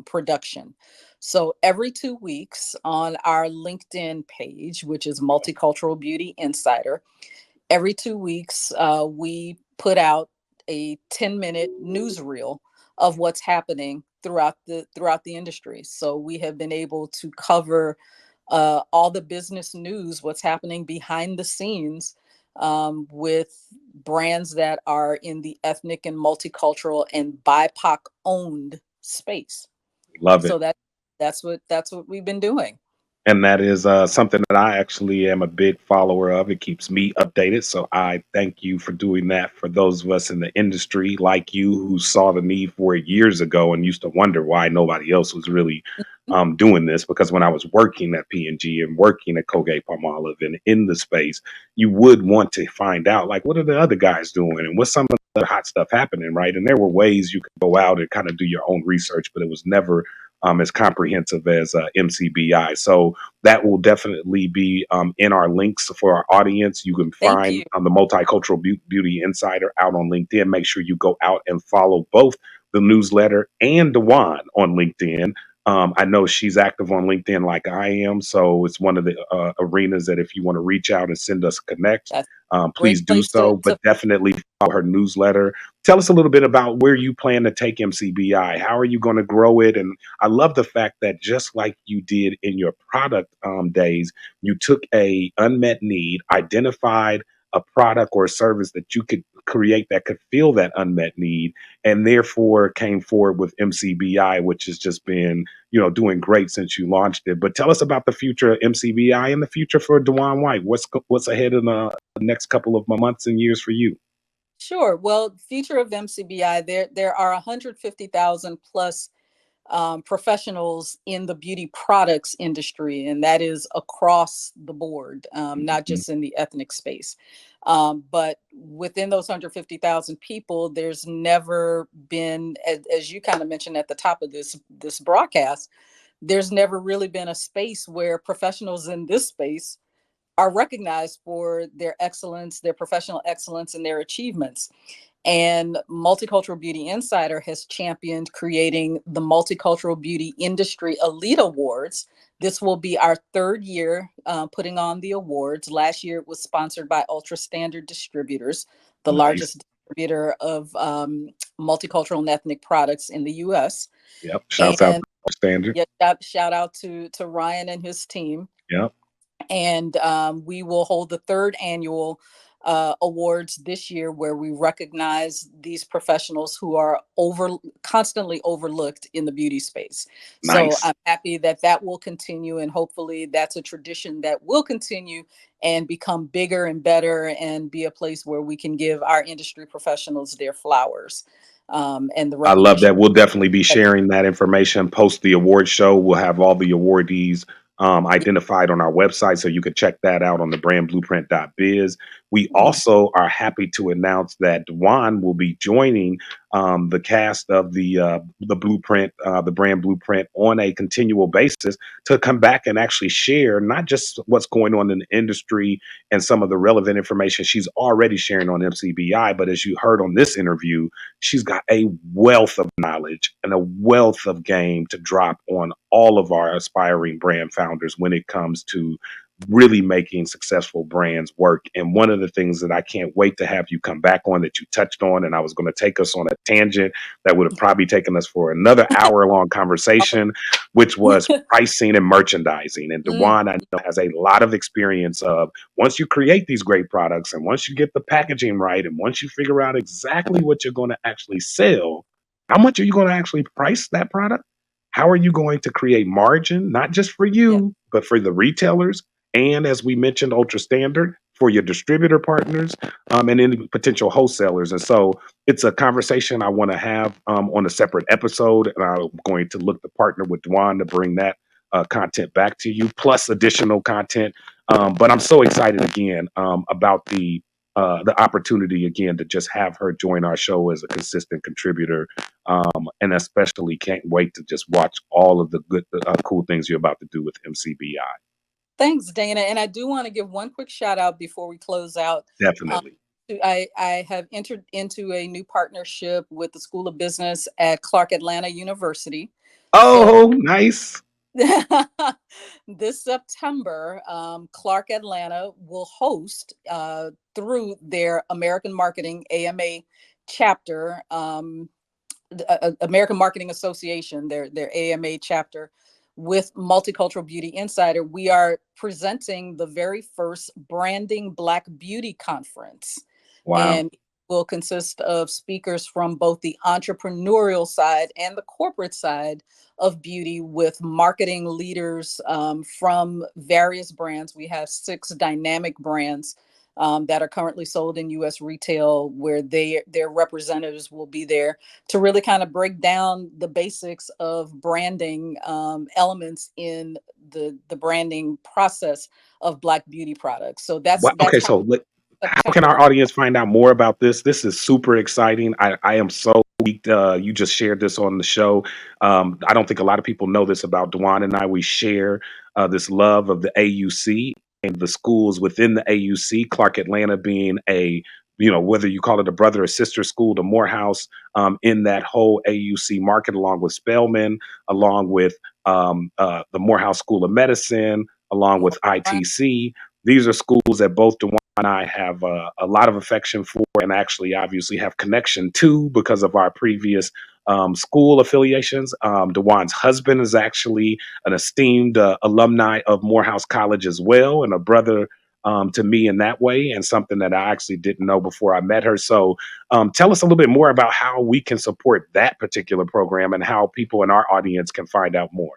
production. So every 2 weeks on our LinkedIn page, which is Multicultural Beauty Insider, every 2 weeks we put out a 10-minute newsreel of what's happening throughout the industry. So we have been able to cover all the business news, what's happening behind the scenes, with brands that are in the ethnic and multicultural and BIPOC owned space. love it. So that's what we've been doing. And that is something that I actually am a big follower of. It keeps me updated. So I thank you for doing that for those of us in the industry like you who saw the need for it years ago and used to wonder why nobody else was really doing this. Because when I was working at P&G and working at Colgate Palmolive and in the space, you would want to find out, like, what are the other guys doing and what's some of the hot stuff happening, right? And there were ways you could go out and kind of do your own research, but it was never as comprehensive as MCBI. So that will definitely be in our links for our audience. You can Thank find you. the Multicultural Beauty Insider out on LinkedIn. Make sure you go out and follow both the newsletter and Dewan on LinkedIn. I know she's active on LinkedIn like I am, so it's one of the arenas that if you want to reach out and send us a connect, That's a please great do place so. But to definitely follow her newsletter. Tell us a little bit about where you plan to take MCBI. How are you going to grow it? And I love the fact that just like you did in your product days, you took a unmet need, identified a product or a service that you could create that could fill that unmet need, and therefore came forward with MCBI, which has just been, doing great since you launched it. But tell us about the future of MCBI and the future for Dwan White. What's ahead in the next couple of months and years for you? Sure. Well, future of MCBI, there are 150,000 plus professionals in the beauty products industry, and that is across the board, not Mhm. just in the ethnic space. But within those 150,000 people, there's never been, as you kind of mentioned at the top of this broadcast, there's never really been a space where professionals in this space are recognized for their excellence, their professional excellence, and their achievements. And Multicultural Beauty Insider has championed creating the Multicultural Beauty Industry Elite Awards. This will be our third year putting on the awards. Last year, it was sponsored by Ultra Standard Distributors, the Nice. largest distributor of multicultural and ethnic products in the US. Yep. Shouts out And to Standard. yeah, shout out to Ryan and his team. Yep. And we will hold the third annual awards this year, where we recognize these professionals who are constantly overlooked in the beauty space. So Nice. I'm happy that that will continue, and hopefully that's a tradition that will continue and become bigger and better, and be a place where we can give our industry professionals their flowers, and the I love recognition that. We'll definitely be that they. sharing that information post the award show. We'll have all the awardees identified on our website, so you can check that out on the brandblueprint.biz. We Mhm. also are happy to announce that Dwan will be joining the cast of the Blueprint, the Brand Blueprint, on a continual basis to come back and actually share not just what's going on in the industry and some of the relevant information she's already sharing on MCBI, but as you heard on this interview, she's got a wealth of knowledge and a wealth of game to drop on all of our aspiring brand founders when it comes to really making successful brands work. And one of the things that I can't wait to have you come back on that you touched on, and I was going to take us on a tangent that would have probably taken us for another hour long conversation, which was pricing and merchandising. And Mm, Dewan, I know, has a lot of experience of once you create these great products and once you get the packaging right and once you figure out exactly what you're going to actually sell, how much are you going to actually price that product? How are you going to create margin, not just for yeah. you, but for the retailers? And as we mentioned, ultra standard for your distributor partners and any potential wholesalers. And so it's a conversation I want to have on a separate episode. And I'm going to look to partner with Dwan to bring that content back to you, plus additional content. But I'm so excited again about the opportunity again to just have her join our show as a consistent contributor, and especially can't wait to just watch all of the good, cool things you're about to do with MCBI. Thanks, Dana. And I do want to give one quick shout out before we close out. Um, Definitely. I have entered into a new partnership with the School of Business at Clark Atlanta University. So Oh, nice. this September, Clark Atlanta will host, through their American Marketing AMA chapter, American Marketing Association, their AMA chapter, with Multicultural Beauty Insider. We are presenting the very first Branding Black Beauty Conference, Wow. and will consist of speakers from both the entrepreneurial side and the corporate side of beauty, with marketing leaders from various brands. We have 6 dynamic brands that are currently sold in U.S. retail, where their representatives will be there to really kind of break down the basics of branding elements in the branding process of Black beauty products. So Wow. that's Okay, happening so how can September our the audience find out more about this? This is super exciting. I am so geeked. You just shared this on the show. I don't think a lot of people know this about Dwan and I. We share this love of the AUC and the schools within the AUC, Clark Atlanta being a whether you call it a brother or sister school to Morehouse, in that whole AUC market, along with Spelman, along with the Morehouse School of Medicine, along with Right. ITC. These are schools that both Dwan and I have a lot of affection for, and actually, obviously, have connection to because of our previous school affiliations. Dwan's husband is actually an esteemed alumni of Morehouse College as well, and a brother to me in that way, and something that I actually didn't know before I met her. So, tell us a little bit more about how we can support that particular program and how people in our audience can find out more.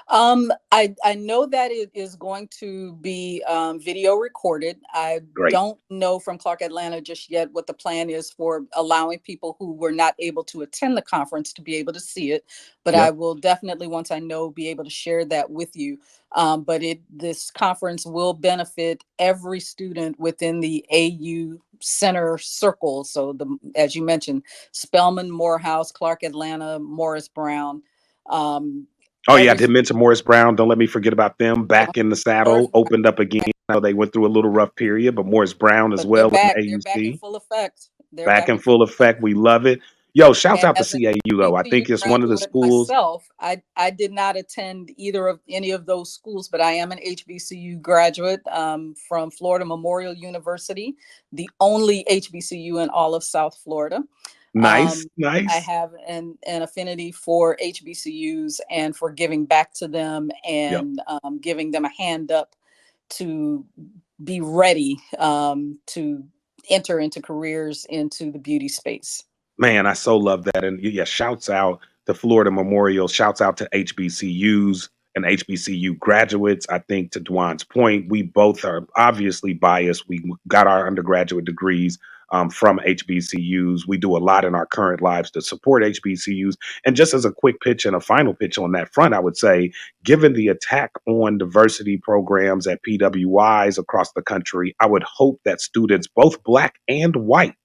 I know that it is going to be video recorded. I Great. don't know from Clark Atlanta just yet what the plan is for allowing people who were not able to attend the conference to be able to see it, but I Yep. will definitely, once I know, be able to share that with you. But this conference will benefit every student within the AU Center circle. So as you mentioned, Spelman, Morehouse, Clark Atlanta, Morris Brown. Um, Oh yeah, I every did mention Morris Brown. Don't let me forget about them. Yeah, Back in the Morris saddle, Brown, opened up again. I know they went through a little rough period, but Morris Brown as but they're well in back. They're back in AUC, full effect. They're back back in in full full effect. effect. We love it. Yo, shouts And out to as an CAU though. I HBCU think it's one of the graduate schools. myself, I did not attend either of any of those schools, but I am an HBCU graduate from Florida Memorial University, the only HBCU in all of South Florida. Nice, Um, I nice. have an affinity for HBCUs and for giving back to them Yep. and giving them a hand up to be ready to enter into careers into the beauty space. Man, I so love that. And yeah, shouts out to Florida Memorial, shouts out to HBCUs and HBCU graduates. I think to Dwan's point, we both are obviously biased. We got our undergraduate degrees from HBCUs. We do a lot in our current lives to support HBCUs. And just as a quick pitch and a final pitch on that front, I would say, given the attack on diversity programs at PWIs across the country, I would hope that students, both Black and white,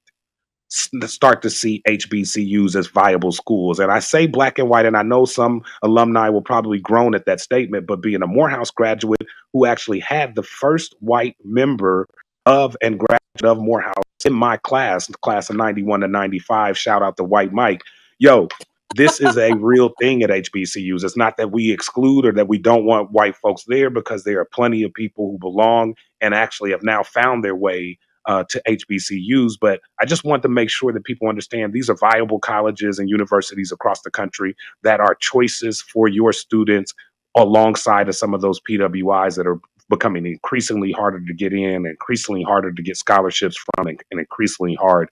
start to see HBCUs as viable schools. And I say Black and white, and I know some alumni will probably groan at that statement, but being a Morehouse graduate who actually had the first white member of and graduate of Morehouse in my class, the class of 91 to 95, shout out to White Mike. Yo, this is a real thing at HBCUs. It's not that we exclude or that we don't want white folks there, because there are plenty of people who belong and actually have now found their way to HBCUs. But I just want to make sure that people understand these are viable colleges and universities across the country that are choices for your students, alongside of some of those PWIs that are becoming increasingly harder to get in, increasingly harder to get scholarships from, and increasingly harder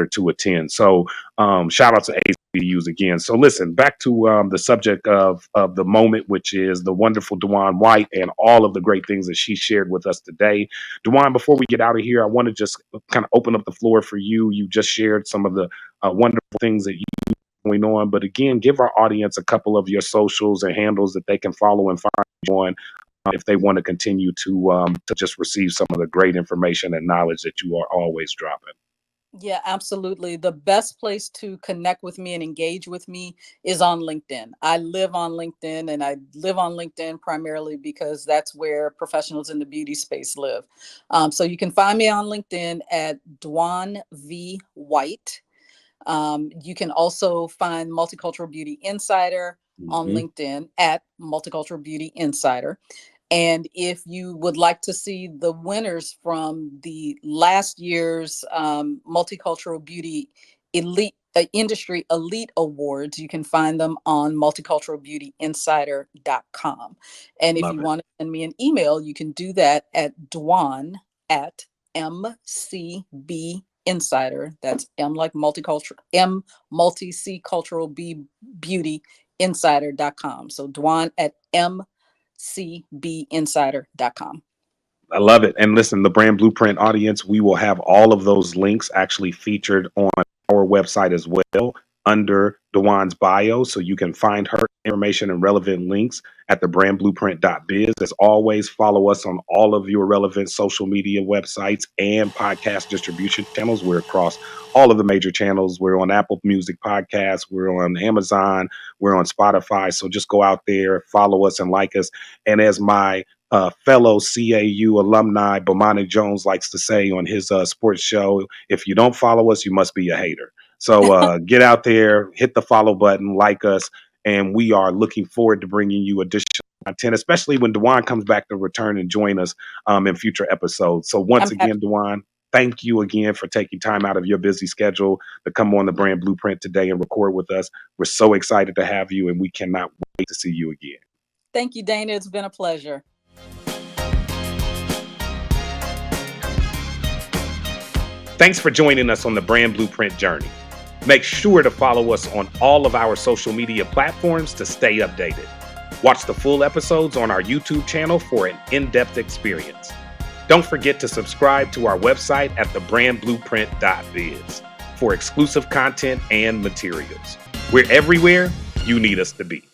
to attend. So shout out to HBCUs again. So listen, back to the subject of the moment, which is the wonderful Dwan White and all of the great things that she shared with us today. Dwan, before we get out of here, I want to just kind of open up the floor for you. You just shared some of the wonderful things that you going on, but again, give our audience a couple of your socials and handles that they can follow and find you on, if they want to continue to just receive some of the great information and knowledge that you are always dropping. Yeah, absolutely. The best place to connect with me and engage with me is on LinkedIn. I live on LinkedIn, and I live on LinkedIn primarily because that's where professionals in the beauty space live. So you can find me on LinkedIn at Dwan V. White. You can also find Multicultural Beauty Insider on Mhm. LinkedIn at Multicultural Beauty Insider. And if you would like to see the winners from the last year's Multicultural Beauty Elite Industry Elite Awards, you can find them on multiculturalbeautyinsider.com. And if Love you it. want to send me an email, you can do that at Dwan at MCB Insider. That's M like multicultural, M multi C cultural B beauty insider.com. So Dwan at mcbinsider.com. I love it. And listen, the Brand Blueprint audience, we will have all of those links actually featured on our website as well. under Dwan's bio, so you can find her information and relevant links at thebrandblueprint.biz. As always, follow us on all of your relevant social media websites and podcast distribution channels. We're across all of the major channels. We're on Apple Music Podcasts. We're on Amazon. We're on Spotify. So just go out there, follow us, and like us. And as my fellow CAU alumni, Bomani Jones, likes to say on his sports show, if you don't follow us, you must be a hater. So get out there, hit the follow button, like us, and we are looking forward to bringing you additional content, especially when Dwan comes back to return and join us in future episodes. So once again, Dwan, thank you again for taking time out of your busy schedule to come on the Brand Blueprint today and record with us. We're so excited to have you, and we cannot wait to see you again. Thank you, Dana. It's been a pleasure. Thanks for joining us on the Brand Blueprint journey. Make sure to follow us on all of our social media platforms to stay updated. Watch the full episodes on our YouTube channel for an in-depth experience. Don't forget to subscribe to our website at thebrandblueprint.biz for exclusive content and materials. We're everywhere you need us to be.